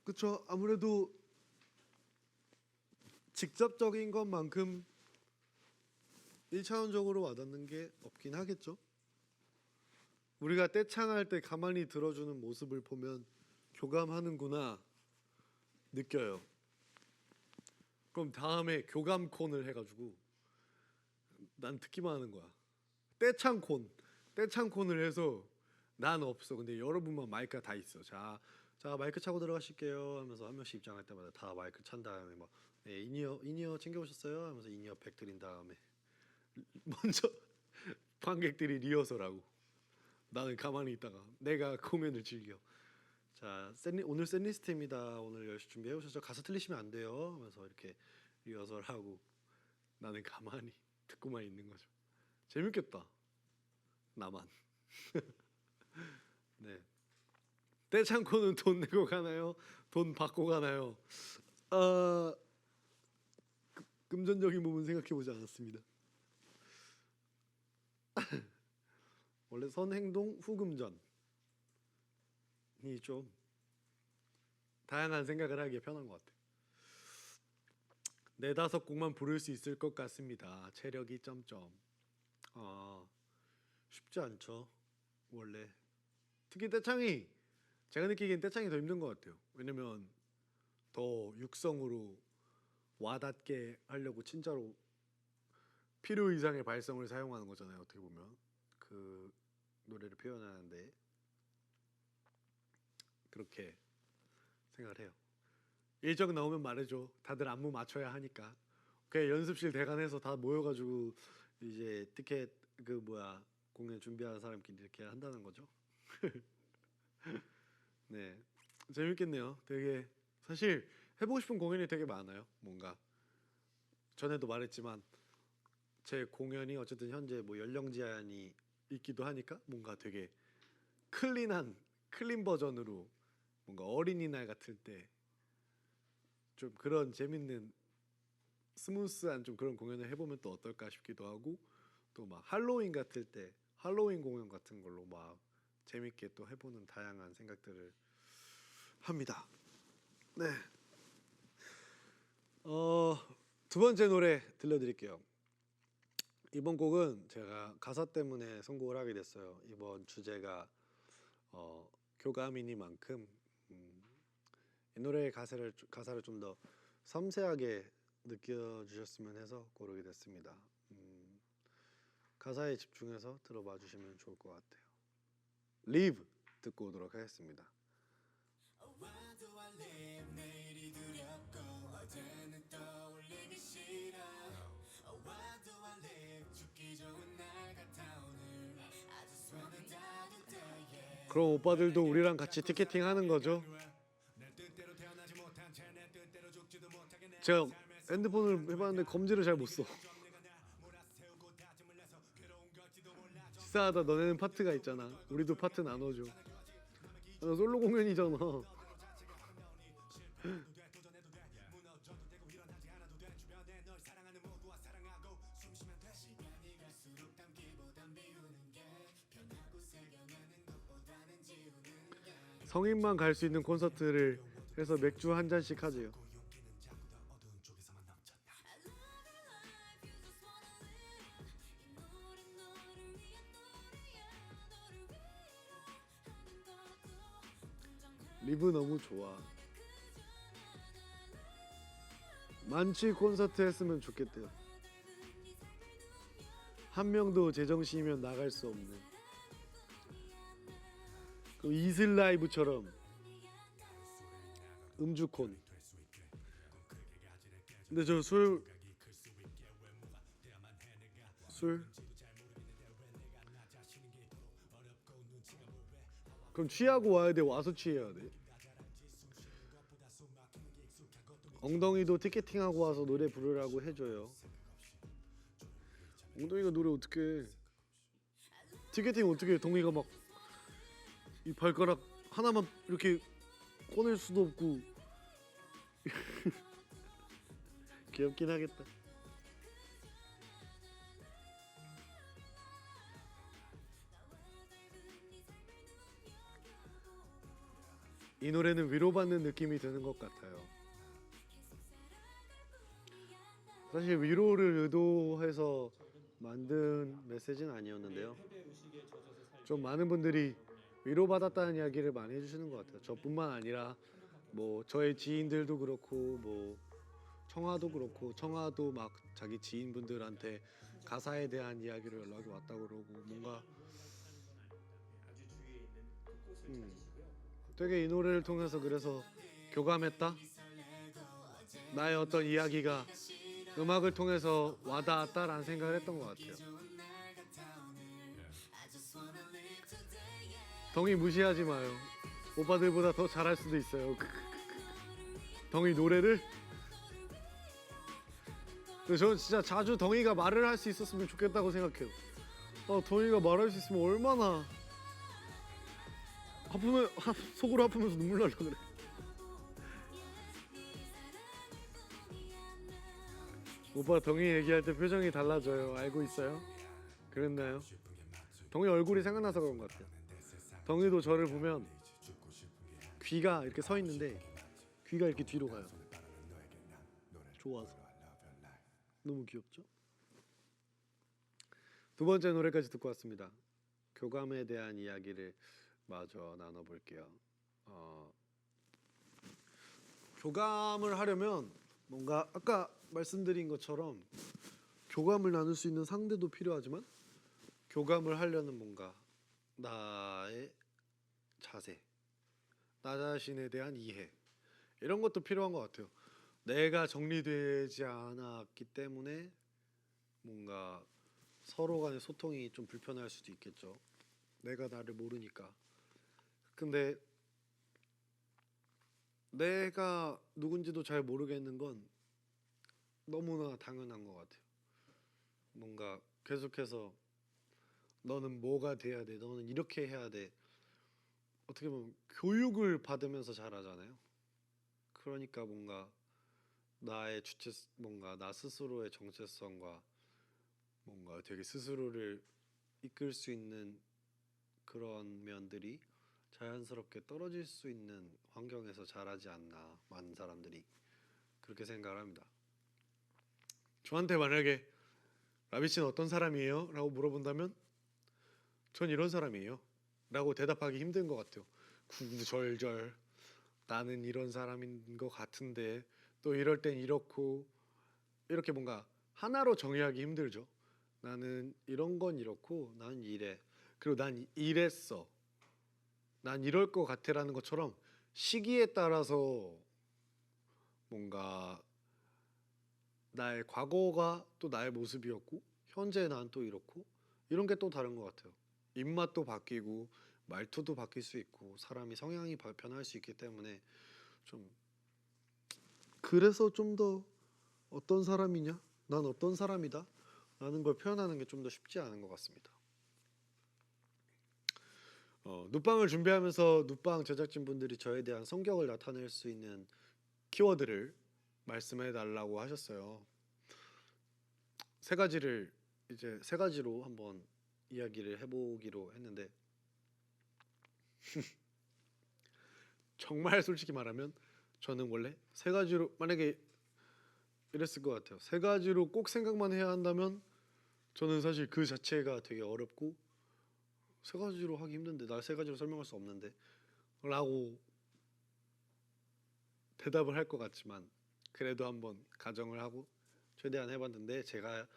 그쵸. 아무래도 직접적인 것만큼 1차원적으로 와닿는 게 없긴 하겠죠. 우리가 떼창할 때 가만히 들어주는 모습을 보면 교감하는구나 느껴요. 그럼 다음에 교감 콘을 해가지고 난 듣기만 하는 거야. 떼창 콘을 해서 난 없어. 근데 여러분만 마이크가 다 있어. 자 마이크 차고 들어가실게요 하면서 한 명씩 입장할 때마다 다 마이크 찬 다음에 막 네, 인이어 챙겨 오셨어요 하면서 인이어 팩 드린 다음에 먼저 관객들이 리허설하고 나는 가만히 있다가 내가 공연을 즐겨. 자, 오늘 샌리스트입니다. 오늘 열심히 준비해 오셨죠? 가사 틀리시면 안 돼요. 하면서 이렇게 리허설하고 나는 가만히 듣고만 있는 거죠. 재밌겠다. 나만. 네. 떼창코는 돈 내고 가나요? 돈 받고 가나요? 아, 금전적인 부분 생각해 보지 않았습니다. 원래 선행동 후금전이 좀 다양한 생각을 하기에 편한 것 같아요. 4-5곡만 부를 수 있을 것 같습니다. 체력이 점점. 쉽지 않죠. 원래 특히 떼창이 제가 느끼기엔 떼창이 더 힘든 것 같아요. 왜냐면 더 육성으로 와닿게 하려고 진짜로 필요 이상의 발성을 사용하는 거잖아요. 어떻게 보면 그 노래를 표현하는데 그렇게 생각을 해요. 일정 나오면 말해줘. 다들 안무 맞춰야 하니까. 그냥 연습실 대관해서 다 모여가지고 이제 티켓 공연 준비하는 사람끼리 이렇게 한다는 거죠. 네. 재밌겠네요. 되게 사실 해보고 싶은 공연이 되게 많아요. 뭔가 전에도 말했지만 제 공연이 어쨌든 현재 뭐 연령 제한이 있기도 하니까 뭔가 되게 클린 버전으로 뭔가 어린이날 같을 때 좀 그런 재밌는 스무스한 좀 그런 공연을 해보면 또 어떨까 싶기도 하고 또 막 할로윈 같을 때 할로윈 공연 같은 걸로 막 재밌게 또 해보는 다양한 생각들을 합니다. 네. 두 번째 노래 들려드릴게요. 이번 곡은 제가 가사 때문에 선곡을 하게 됐어요. 이번 주제가 교감이니만큼 이 노래의 가사를 좀 더 섬세하게 느껴주셨으면 해서 고르게 됐습니다. 가사에 집중해서 들어봐 주시면 좋을 것 같아요. Live 듣고 오도록 하겠습니다. 그럼 오빠들도 우리랑 같이 티켓팅 하는 거죠? 제가 핸드폰을 해봤는데 검지를 잘 못 써. 치사하다. 너네는 파트가 있잖아. 우리도 파트 나눠줘. 나 솔로 공연이잖아. 성인만 갈 수 있는 콘서트를 해서 맥주 한 잔씩 하재요. 리브 너무 좋아. 만취 콘서트 했으면 좋겠대요. 한 명도 제정신이면 나갈 수 없는. 그 이슬 라이브처럼 음주콘. 근데 저 술 그럼 취하고 와야 돼? 와서 취해야 돼? 엉덩이도 티켓팅하고 와서 노래 부르라고 해줘요. 엉덩이가 노래 어떻게 해? 티켓팅 어떻게 해? 덩이가 막 이 발가락 하나만 이렇게 꺼낼 수도 없고. 귀엽긴 하겠다. 이 노래는 위로받는 느낌이 드는 것 같아요. 사실 위로를 의도해서 만든 메시지는 아니었는데요. 좀 많은 분들이 위로받았다는 이야기를 많이 해주시는 것 같아요. 저뿐만 아니라 뭐 저의 지인들도 그렇고 뭐 청아도 그렇고 청아도 막 자기 지인분들한테 가사에 대한 이야기로 연락이 왔다고 그러고 뭔가 되게 이 노래를 통해서 그래서 교감했다. 나의 어떤 이야기가 음악을 통해서 와닿았다라는 생각을 했던 것 같아요. 덩이 무시하지 마요. 오빠들보다 더 잘할 수도 있어요. 덩이 노래를. 저는 진짜 자주 덩이가 말을 할 수 있었으면 좋겠다고 생각해요. 덩이가 말할 수 있으면 얼마나 아프면 속으로 아프면서 눈물 날라 그래. 오빠 덩이 얘기할 때 표정이 달라져요. 알고 있어요? 그랬나요? 덩이 얼굴이 생각나서 그런 것 같아요. 덩이도 저를 보면 귀가 이렇게 서 있는데 귀가 이렇게 뒤로 가요. 좋아서. 너무 귀엽죠? 두 번째 노래까지 듣고 왔습니다. 교감에 대한 이야기를 마저 나눠볼게요. 교감을 하려면 뭔가 아까 말씀드린 것처럼 교감을 나눌 수 있는 상대도 필요하지만 교감을 하려는 뭔가 나의 자세, 나 자신에 대한 이해 이런 것도 필요한 것 같아요. 내가 정리되지 않았기 때문에 뭔가 서로 간의 소통이 좀 불편할 수도 있겠죠. 내가 나를 모르니까. 근데 내가 누군지도 잘 모르겠는 건 너무나 당연한 것 같아요. 뭔가 계속해서 너는 뭐가 돼야 돼, 너는 이렇게 해야 돼. 어떻게 보면 교육을 받으면서 자라잖아요. 그러니까 뭔가 뭔가 나 스스로의 정체성과 뭔가 되게 스스로를 이끌 수 있는 그런 면들이 자연스럽게 떨어질 수 있는 환경에서 자라지 않나, 많은 사람들이 그렇게 생각을 합니다. 저한테 만약에 라비 씨는 어떤 사람이에요? 라고 물어본다면 전 이런 사람이에요 라고 대답하기 힘든 것 같아요. 구구절절 나는 이런 사람인 것 같은데 또 이럴 땐 이렇고, 이렇게 뭔가 하나로 정의하기 힘들죠. 나는 이런 건 이렇고 난 이래, 그리고 난 이랬어, 난 이럴 것 같아라는 것처럼 시기에 따라서 뭔가 나의 과거가 또 나의 모습이었고 현재 난 또 이렇고, 이런 게 또 다른 것 같아요. 입맛도 바뀌고 말투도 바뀔 수 있고 사람이 성향이 변할 수 있기 때문에 좀, 그래서 좀 더 어떤 사람이냐, 난 어떤 사람이다 라는 걸 표현하는 게 좀 더 쉽지 않은 것 같습니다. 눕방을 준비하면서 눕방 제작진분들이 저에 대한 성격을 나타낼 수 있는 키워드를 말씀해 달라고 하셨어요. 세 가지로 한번 이야기를 해보기로 했는데 정말 솔직히 말하면 저는 원래 세 가지로, 만약에 이랬을 것 같아요. 세 가지로 꼭 생각만 해야 한다면 저는 사실 그 자체가 되게 어렵고 세 가지로 하기 힘든데, 날 세 가지로 설명할 수 없는데 라고 대답을 할 것 같지만 그래도 한번 가정을 하고 최대한 해봤는데, 제가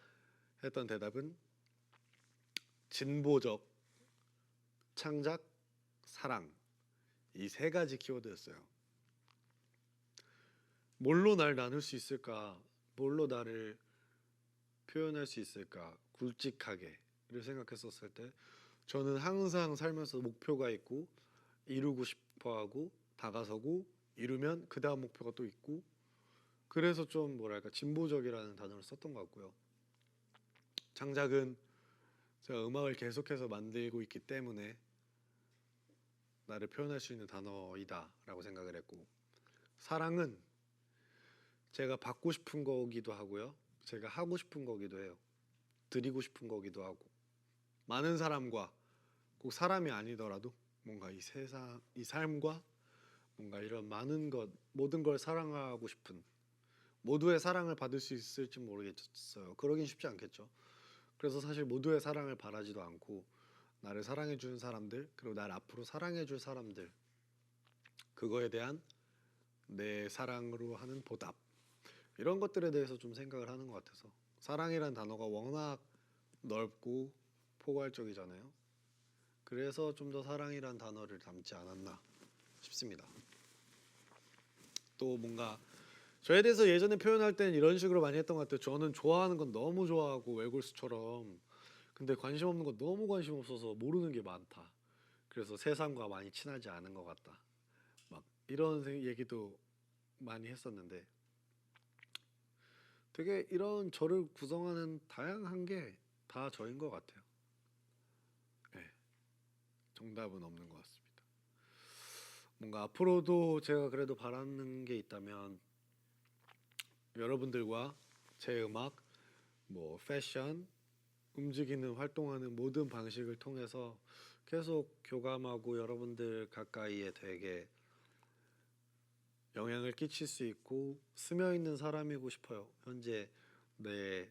했던 대답은 진보적, 창작, 사랑, 이 세 가지 키워드였어요. 뭘로 날 나눌 수 있을까? 뭘로 나를 표현할 수 있을까? 굵직하게를 생각했었을 때 저는 항상 살면서 목표가 있고 이루고 싶어하고 다가서고 이루면 그 다음 목표가 또 있고, 그래서 좀 뭐랄까 진보적이라는 단어를 썼던 것 같고요. 창작은 제가 음악을 계속해서 만들고 있기 때문에 나를 표현할 수 있는 단어이다 라고 생각을 했고, 사랑은 제가 받고 싶은 거기도 하고요, 제가 하고 싶은 거기도 해요. 드리고 싶은 거기도 하고, 많은 사람과, 꼭 사람이 아니더라도 뭔가 이 세상, 이 삶과 뭔가 이런 많은 것, 모든 걸 사랑하고 싶은, 모두의 사랑을 받을 수 있을지 모르겠어요. 그러긴 쉽지 않겠죠. 그래서 사실 모두의 사랑을 바라지도 않고 나를 사랑해 주는 사람들, 그리고 나를 앞으로 사랑해 줄 사람들, 그거에 대한 내 사랑으로 하는 보답, 이런 것들에 대해서 좀 생각을 하는 것 같아서, 사랑이란 단어가 워낙 넓고 포괄적이잖아요. 그래서 좀 더 사랑이란 단어를 담지 않았나 싶습니다. 또 뭔가 저에 대해서 예전에 표현할 때는 이런 식으로 많이 했던 것 같아요. 저는 좋아하는 건 너무 좋아하고 외골수처럼, 근데 관심 없는 건 너무 관심 없어서 모르는 게 많다. 그래서 세상과 많이 친하지 않은 것 같다. 막 이런 얘기도 많이 했었는데, 되게 이런 저를 구성하는 다양한 게 다 저인 것 같아요. 네, 정답은 없는 것 같습니다. 뭔가 앞으로도 제가 그래도 바라는 게 있다면 여러분들과 제 음악, 뭐 패션, 움직이는 활동하는 모든 방식을 통해서 계속 교감하고 여러분들 가까이에 되게 영향을 끼칠 수 있고 스며 있는 사람이고 싶어요. 현재 내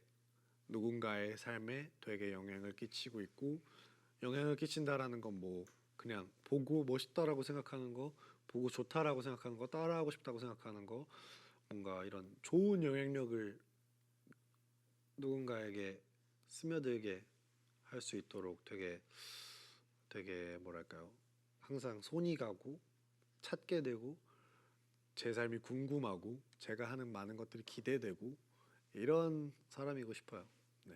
누군가의 삶에 되게 영향을 끼치고 있고, 영향을 끼친다라는 건 뭐 그냥 보고 멋있다라고 생각하는 거, 보고 좋다라고 생각하는 거, 따라하고 싶다고 생각하는 거, 뭔가 이런 좋은 영향력을 누군가에게 스며들게 할 수 있도록 되게 뭐랄까요, 항상 손이 가고 찾게 되고 제 삶이 궁금하고 제가 하는 많은 것들이 기대되고 이런 사람이고 싶어요. 네.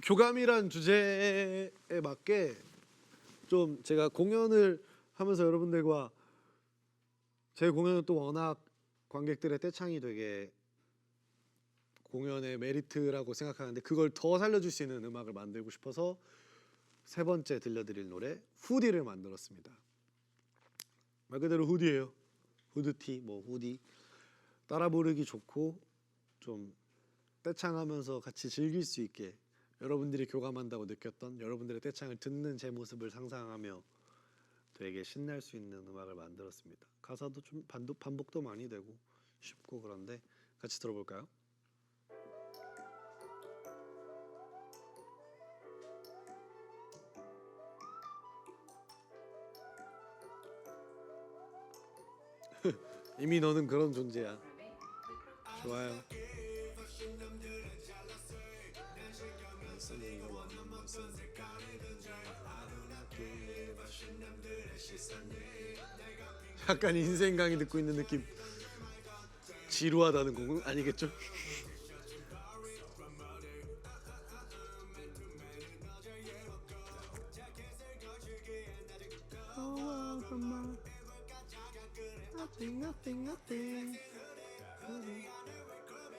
교감이란 주제에 맞게 좀 제가 공연을 하면서 여러분들과 제 공연은 또 워낙 관객들의 떼창이 되게 공연의 메리트라고 생각하는데 그걸 더 살려줄 수 있는 음악을 만들고 싶어서 세 번째 들려드릴 노래 후디를 만들었습니다. 말 그대로 후디예요. 후드티, 뭐 후디. 따라 부르기 좋고 좀 떼창하면서 같이 즐길 수 있게 여러분들이 교감한다고 느꼈던 여러분들의 떼창을 듣는 제 모습을 상상하며 되게 신날 수 있는 음악을 만들었습니다. 가사도 좀 반복도 많이 되고 쉽고 그런데 같이 들어볼까요? 이미 너는 그런 존재야. 좋아요. 약간 인생 강의 듣고 있는 느낌. 지루하다는 건 아니겠죠?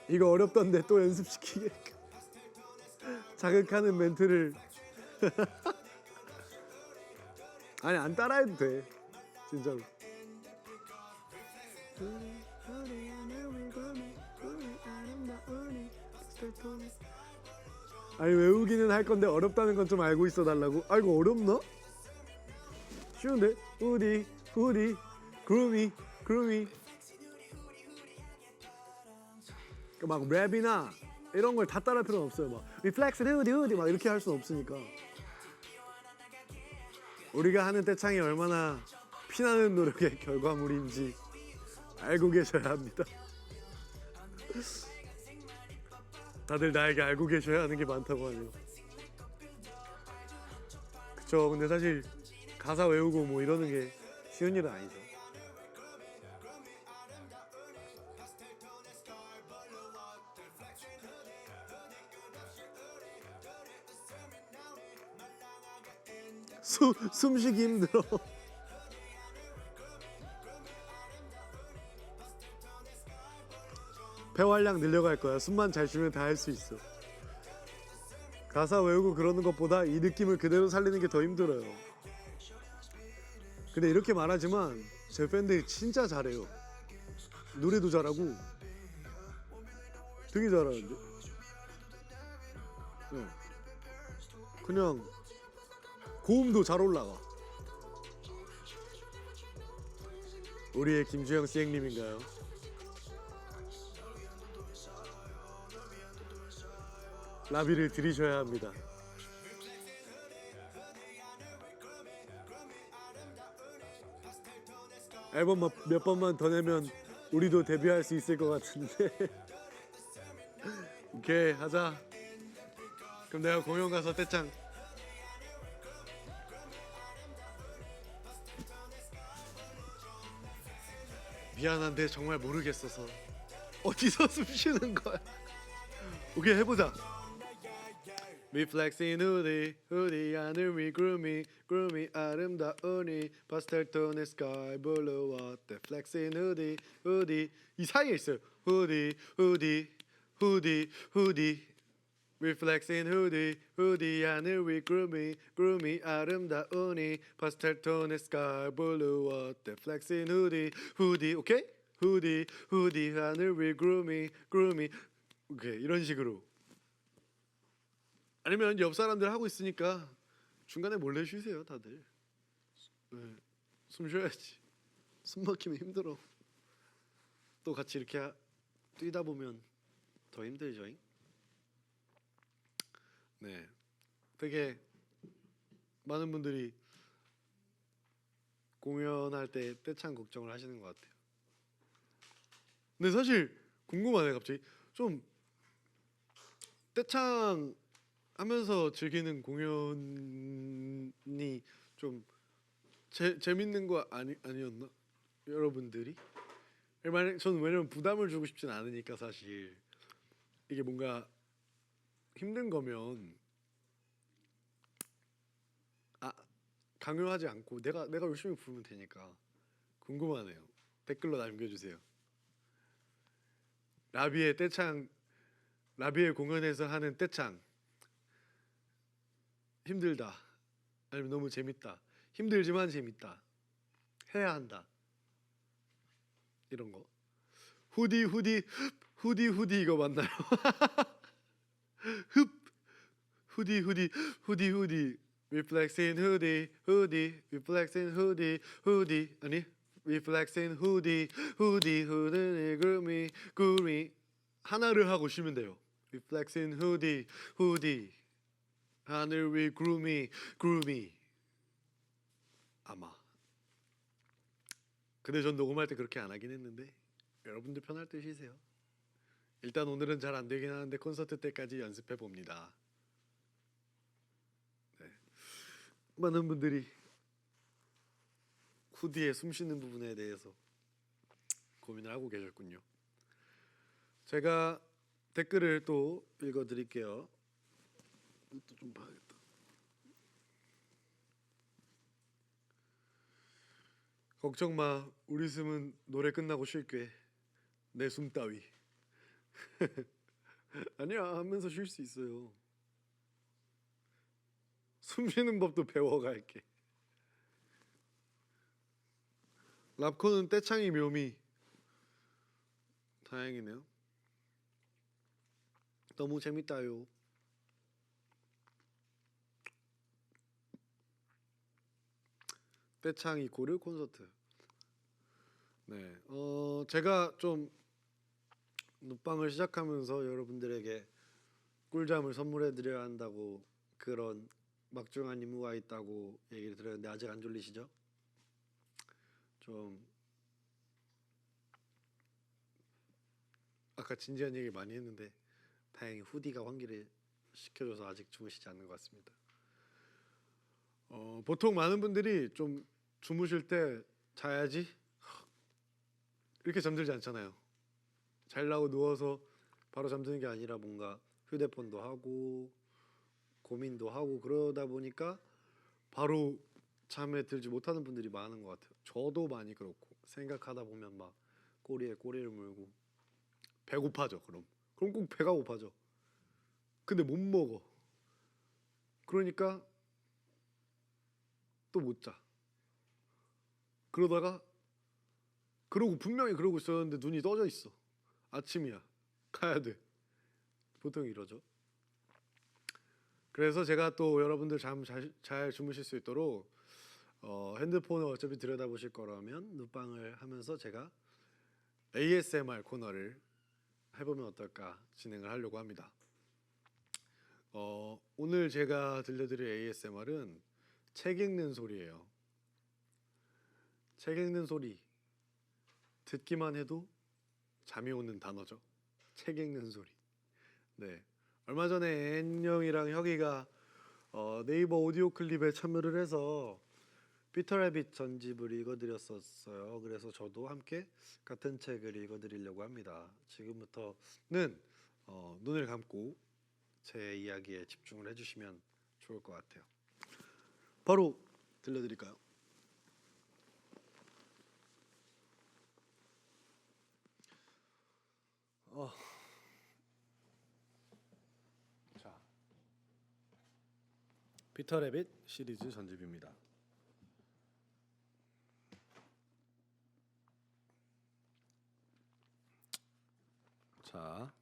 이거 어렵던데 또 연습시키게 자극하는 멘트를 아니 안 따라해도 돼 진짜로. 아니 외우기는 할 건데 어렵다는 건 좀 알고 있어 달라고. 아 이거 어렵나? 쉬운데? 후디 후디 그루미 그루미. 막 랩이나 이런 걸 다 따라할 필요는 없어요. 막 리플렉스 후디 후디 막 이렇게 할 수는 없으니까. 우리가 하는 떼창이 얼마나 피나는 노력의 결과물인지 알고 계셔야 합니다. 다들 나에게 알고 계셔야 하는 게 많다고 하네요. 그쵸. 근데 사실 가사 외우고 뭐 이러는 게 쉬운 일은 아니죠. 숨쉬기 힘들어. 폐활량 늘려갈 거야. 숨만 잘 쉬면 다 할 수 있어. 가사 외우고 그러는 것보다 이 느낌을 그대로 살리는 게 더 힘들어요. 근데 이렇게 말하지만 제 팬들이 진짜 잘해요. 노래도 잘하고 되게 잘하는데. 네. 그냥 고음도 잘 올라가. 우리의 김주영 씨행님인가요? 라비를 들이셔야 합니다. 앨범 몇 번만 더 내면 우리도 데뷔할 수 있을 것 같은데. 오케이 하자. 그럼 내가 공연 가서 떼창. 미안한데 정말 모르겠어서. 어디서 숨 쉬는 거야? 오케이 해보자. Reflexing 후디 후디 하늘 위 구름이 구름이 아름다우니 파스텔 톤의 sky blue what flexing 후디 후디 이 사이에 있어요. 후디 후디 후디 후디 Reflexing 후디 후디 하늘 위 구름이 구름이 아름다우니 파스텔 톤의 sky blue what flexing 후디 후디 오케이 후디 후디 하늘 위 구름이 구름이 오케이 이런 식으로. 아니면 옆 사람들 하고 있으니까 중간에 몰래 쉬세요 다들. 네, 숨 쉬어야지. 숨 막히면 힘들어. 또 같이 이렇게 뛰다 보면 더 힘들죠. 네, 되게 많은 분들이 공연할 때 떼창 걱정을 하시는 것 같아요. 근데 사실 궁금하네 갑자기. 좀 떼창 하면서 즐기는 공연이 좀 재밌는 거 아니었나? 여러분들이? 저는 왜냐면 부담을 주고 싶진 않으니까 사실 이게 뭔가 힘든 거면 강요하지 않고 내가 열심히 부르면 되니까 궁금하네요. 댓글로 남겨주세요. 라비의 떼창, 라비의 공연에서 하는 떼창 힘들다 아니면 너무 재밌다, 힘들지만 재밌다, 해야 한다, 이런 거. 후디 이거 맞나요? 흡 후디 we flexing hoodie we flexing hoodie 아니 we flexing hoodie groovy 하나를 하고 쉬면 돼요. we flexing hoodie 하늘 위 groovy 아마. 근데 전 녹음할 때 그렇게 안 하긴 했는데 여러분들 편할 때 쉬세요. 일단 오늘은 잘 안 되긴 하는데 콘서트 때까지 연습해 봅니다. 네. 많은 분들이 후디의 숨쉬는 부분에 대해서 고민을 하고 계셨군요. 제가 댓글을 또 읽어드릴게요. 또 좀 봐야겠다. 걱정 마, 우리 숨은 노래 끝나고 쉴게. 내 숨 따위. 아니야, 하면서 쉴 수 있어요. 숨 쉬는 법도 배워갈게. 랍코는 떼창이 묘미. 다행이네요. 너무 재밌다요. 떼창 이코르 콘서트. 네, 제가 좀 눕방을 시작하면서 여러분들에게 꿀잠을 선물해드려야 한다고 그런 막중한 임무가 있다고 얘기를 드렸는데 아직 안 졸리시죠? 좀 아까 진지한 얘기 많이 했는데 다행히 후디가 환기를 시켜줘서 아직 주무시지 않는 것 같습니다. 보통 많은 분들이 좀 주무실 때 자야지 이렇게 잠들지 않잖아요. 잘라고 누워서 바로 잠드는 게 아니라 뭔가 휴대폰도 하고 고민도 하고 그러다 보니까 바로 잠에 들지 못하는 분들이 많은 것 같아요. 저도 많이 그렇고 생각하다 보면 막 꼬리에 꼬리를 물고 배고파져. 그럼 꼭 배가 고파져. 근데 못 먹어. 그러니까 또 못 자. 그러다가 그러고 분명히 그러고 있었는데 눈이 떠져 있어. 아침이야. 가야 돼. 보통 이러죠. 그래서 제가 또 여러분들 잘 주무실 수 있도록 핸드폰을 어차피 들여다보실 거라면 눕방을 하면서 제가 ASMR 코너를 해보면 어떨까 진행을 하려고 합니다. 오늘 제가 들려드릴 ASMR은 책 읽는 소리예요. 책 읽는 소리 듣기만 해도 잠이 오는 단어죠. 책 읽는 소리. 네, 얼마 전에 앤영이랑 혁이가 네이버 오디오 클립에 참여를 해서 피터 래빗 전집을 읽어드렸었어요. 그래서 저도 함께 같은 책을 읽어드리려고 합니다. 지금부터는 눈을 감고 제 이야기에 집중을 해주시면 좋을 것 같아요. 바로 들려드릴까요? 자, 피터 래빗 시리즈 전집입니다. 자,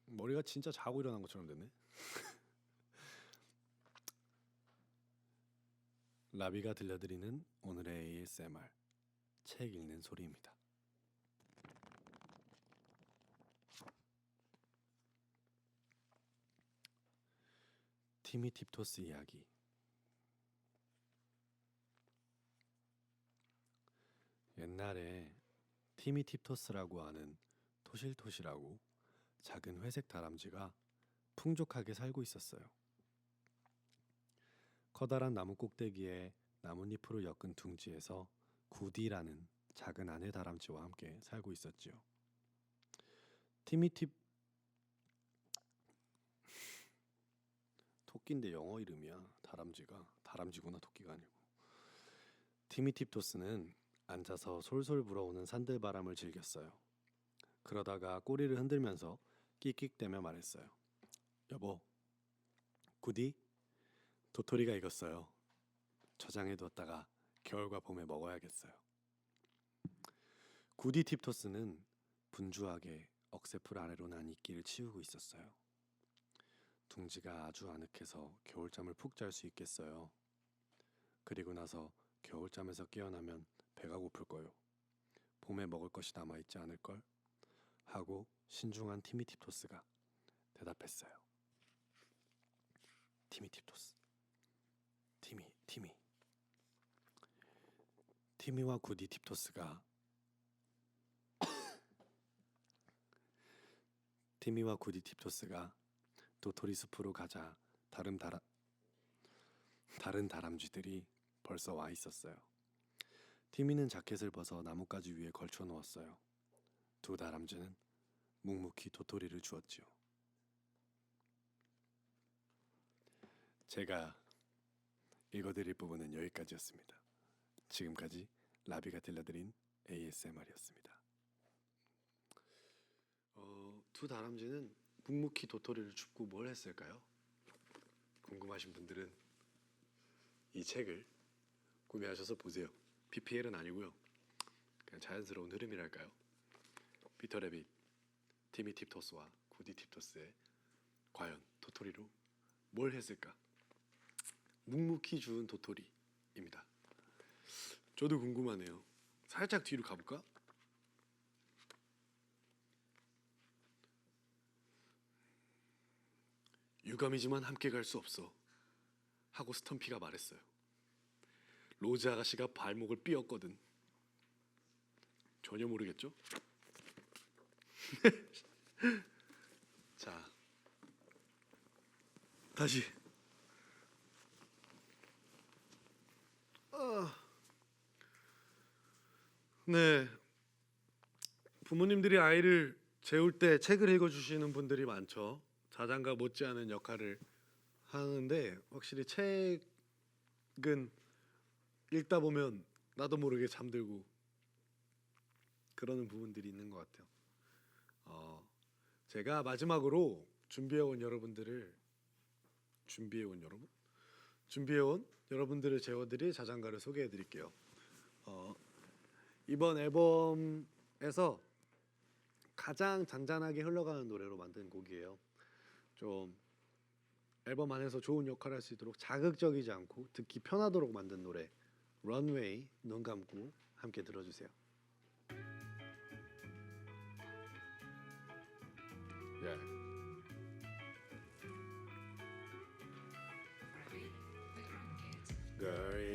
머리가 진짜 자고 일어난 것처럼 됐네. 라비가 들려드리는 오늘의 ASMR 책 읽는 소리입니다. 티미 팁토스 이야기. 옛날에 티미 팁토스라고 하는 토실토실하고 작은 회색 다람쥐가 풍족하게 살고 있었어요. 커다란 나무 꼭대기에 나뭇잎으로 엮은 둥지에서 구디라는 작은 아내 다람쥐와 함께 살고 있었지요. 토끼인데 영어 이름이야. 다람쥐구나. 토끼가 아니고. 티미 팁토스는 앉아서 솔솔 불어오는 산들바람을 즐겼어요. 그러다가 꼬리를 흔들면서 끽끽대며 말했어요. 여보, 구디? 도토리가 익었어요. 저장해 두었다가 겨울과 봄에 먹어야겠어요. 구디 팁토스는 분주하게 억새풀 아래로 난 이끼를 치우고 있었어요. 둥지가 아주 아늑해서 겨울잠을 푹 잘 수 있겠어요. 그리고 나서 겨울잠에서 깨어나면 배가 고플 거요. 봄에 먹을 것이 남아있지 않을걸? 하고 신중한 티미 팁토스가 대답했어요. 티미 팁토스. 티미와 구디 팁토스가 도토리 숲으로 가자 다른 다람쥐들이 벌써 와 있었어요. 티미는 자켓을 벗어 나뭇가지 위에 걸쳐 놓았어요. 두 다람쥐는 묵묵히 도토리를 주었지요. 제가 읽어드릴 부분은 여기까지였습니다. 지금까지 라비가 들려드린 ASMR이었습니다. 두 다람쥐는 묵묵히 도토리를 줍고 뭘 했을까요? 궁금하신 분들은 이 책을 구매하셔서 보세요. PPL은 아니고요. 그냥 자연스러운 흐름이랄까요? 피터 래빗, 티미 팁토스와 구디 팁토스의 과연 도토리로 뭘 했을까? 묵묵히 주운 도토리입니다. 저도 궁금하네요. 살짝 뒤로 가볼까? 유감이지만 함께 갈 수 없어 하고 스텀피가 말했어요. 로즈 아가씨가 발목을 삐었거든. 전혀 모르겠죠? 자, 다시. 네, 부모님들이 아이를 재울 때 책을 읽어주시는 분들이 많죠. 자장가 못지않은 역할을 하는데 확실히 책은 읽다 보면 나도 모르게 잠들고 그러는 부분들이 있는 것 같아요. 제가 마지막으로 준비해온 여러분들을 재워드릴 자장가를 소개해드릴게요. 이번 앨범에서 가장 잔잔하게 흘러가는 노래로 만든 곡이에요. 좀 앨범 안에서 좋은 역할을 할 수 있도록 자극적이지 않고 듣기 편하도록 만든 노래 런웨이. 눈 감고 함께 들어주세요.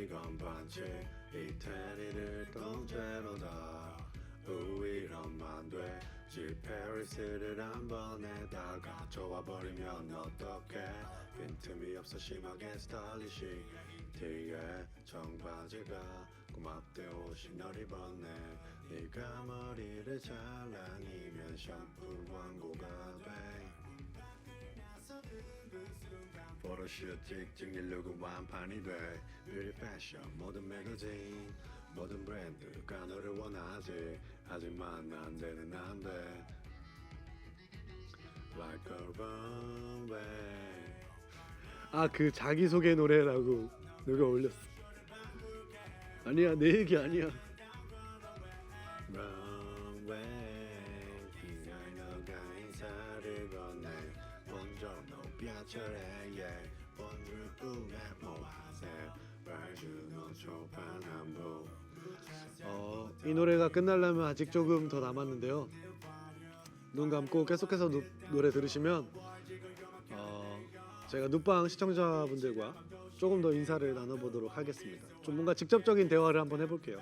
이건 반칙 이태리를 통째로다 우위로만 돼 지페리스를 한 번에다가 좋아버리면 어떡해 빈틈이 없어 심하게 스타일리시 뒤에 청바지가 고맙대 옷이 널 입었네 네가 머리를 잘라니면 샴푸 광고가 돼 포토슛 찍찍 룩은 완판이 돼 뷰티 패션 모든 매거진 모든 브랜드가 너를 원하지 하지만 난데는 안돼 Like a runway 그 자기소개 노래라고 누가 올렸어. 아니야 내 얘기 아니야. Runway 너가 인사를 건네 buongiorno piacere buongiorno 모아세 발주노 초판한부 이 노래가 끝나려면 아직 조금 더 남았는데요. 눈 감고 계속해서 노래 들으시면 제가 눕방 시청자분들과 조금 더 인사를 나눠보도록 하겠습니다. 좀 뭔가 직접적인 대화를 한번 해볼게요.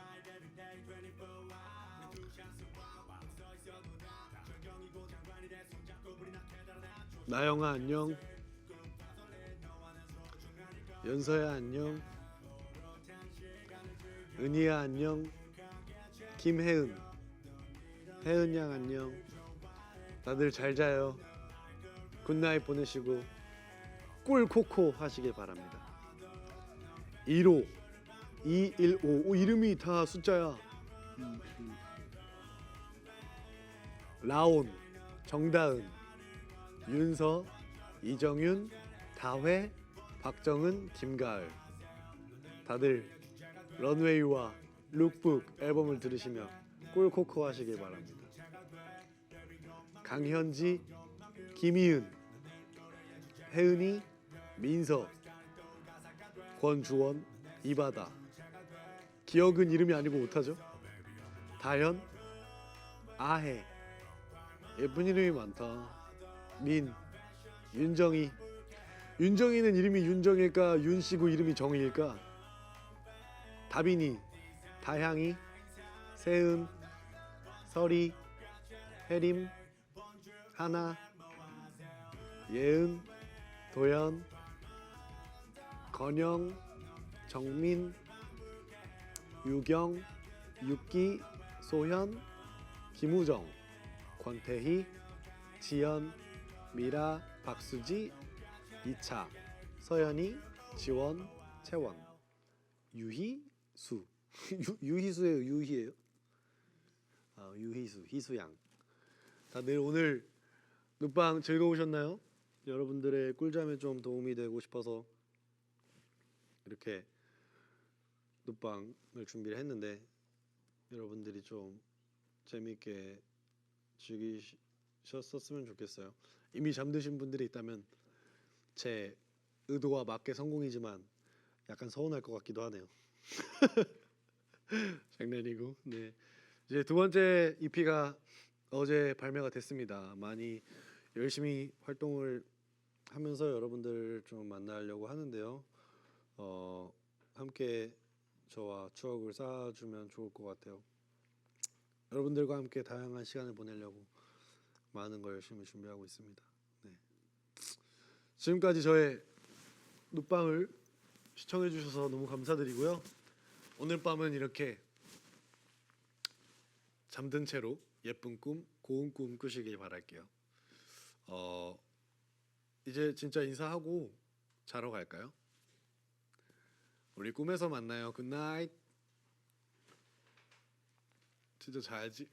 나영아 안녕. 연서야 안녕. 은희야 안녕. 김혜은 혜은양 안녕. 다들 잘 자요. 굿나잇 보내시고 꿀코코 하시길 바랍니다. 1호 215 이름이 다 숫자야. 라온, 정다은, 윤서, 이정윤, 다회, 박정은, 김가을. 다들 런웨이와 룩북 앨범을 들으시며 꿀코코 하시길 바랍니다. 강현지, 김희은, 혜은이, 민서, 권주원, 이바다. 기억은 이름이 아니고 못하죠. 다현, 아해. 예쁜 이름이 많다. 민, 윤정이. 윤정이는 이름이 윤정일까 윤씨고 이름이 정일까? 다빈이, 다향이, 세은, 설이, 혜림, 하나, 예은, 도연, 건영, 정민, 유경, 육기, 소현, 김우정, 권태희, 지연, 미라, 박수지, 이차, 서연이, 지원, 채원, 유희, 수. 유희수예요, 유희예요? 유희수, 희수양. 다들 오늘 눕방 즐거우셨나요? 여러분들의 꿀잠에 좀 도움이 되고 싶어서 이렇게 눕방을 준비를 했는데 여러분들이 좀 재미있게 즐기셨었으면 좋겠어요. 이미 잠드신 분들이 있다면 제 의도와 맞게 성공이지만 약간 서운할 것 같기도 하네요. 장난이고. 네. 이제 두 번째 EP가 어제 발매가 됐습니다. 많이 열심히 활동을 하면서 여러분들 좀 만나려고 하는데요. 함께 저와 추억을 쌓아주면 좋을 것 같아요. 여러분들과 함께 다양한 시간을 보내려고 많은 걸 열심히 준비하고 있습니다. 네. 지금까지 저의 눕방을 시청해 주셔서 너무 감사드리고요. 오늘 밤은 이렇게 잠든 채로 예쁜 꿈, 고운 꿈 꾸시길 바랄게요. 이제 진짜 인사하고 자러 갈까요? 우리 꿈에서 만나요. 굿나잇. 진짜 자야지.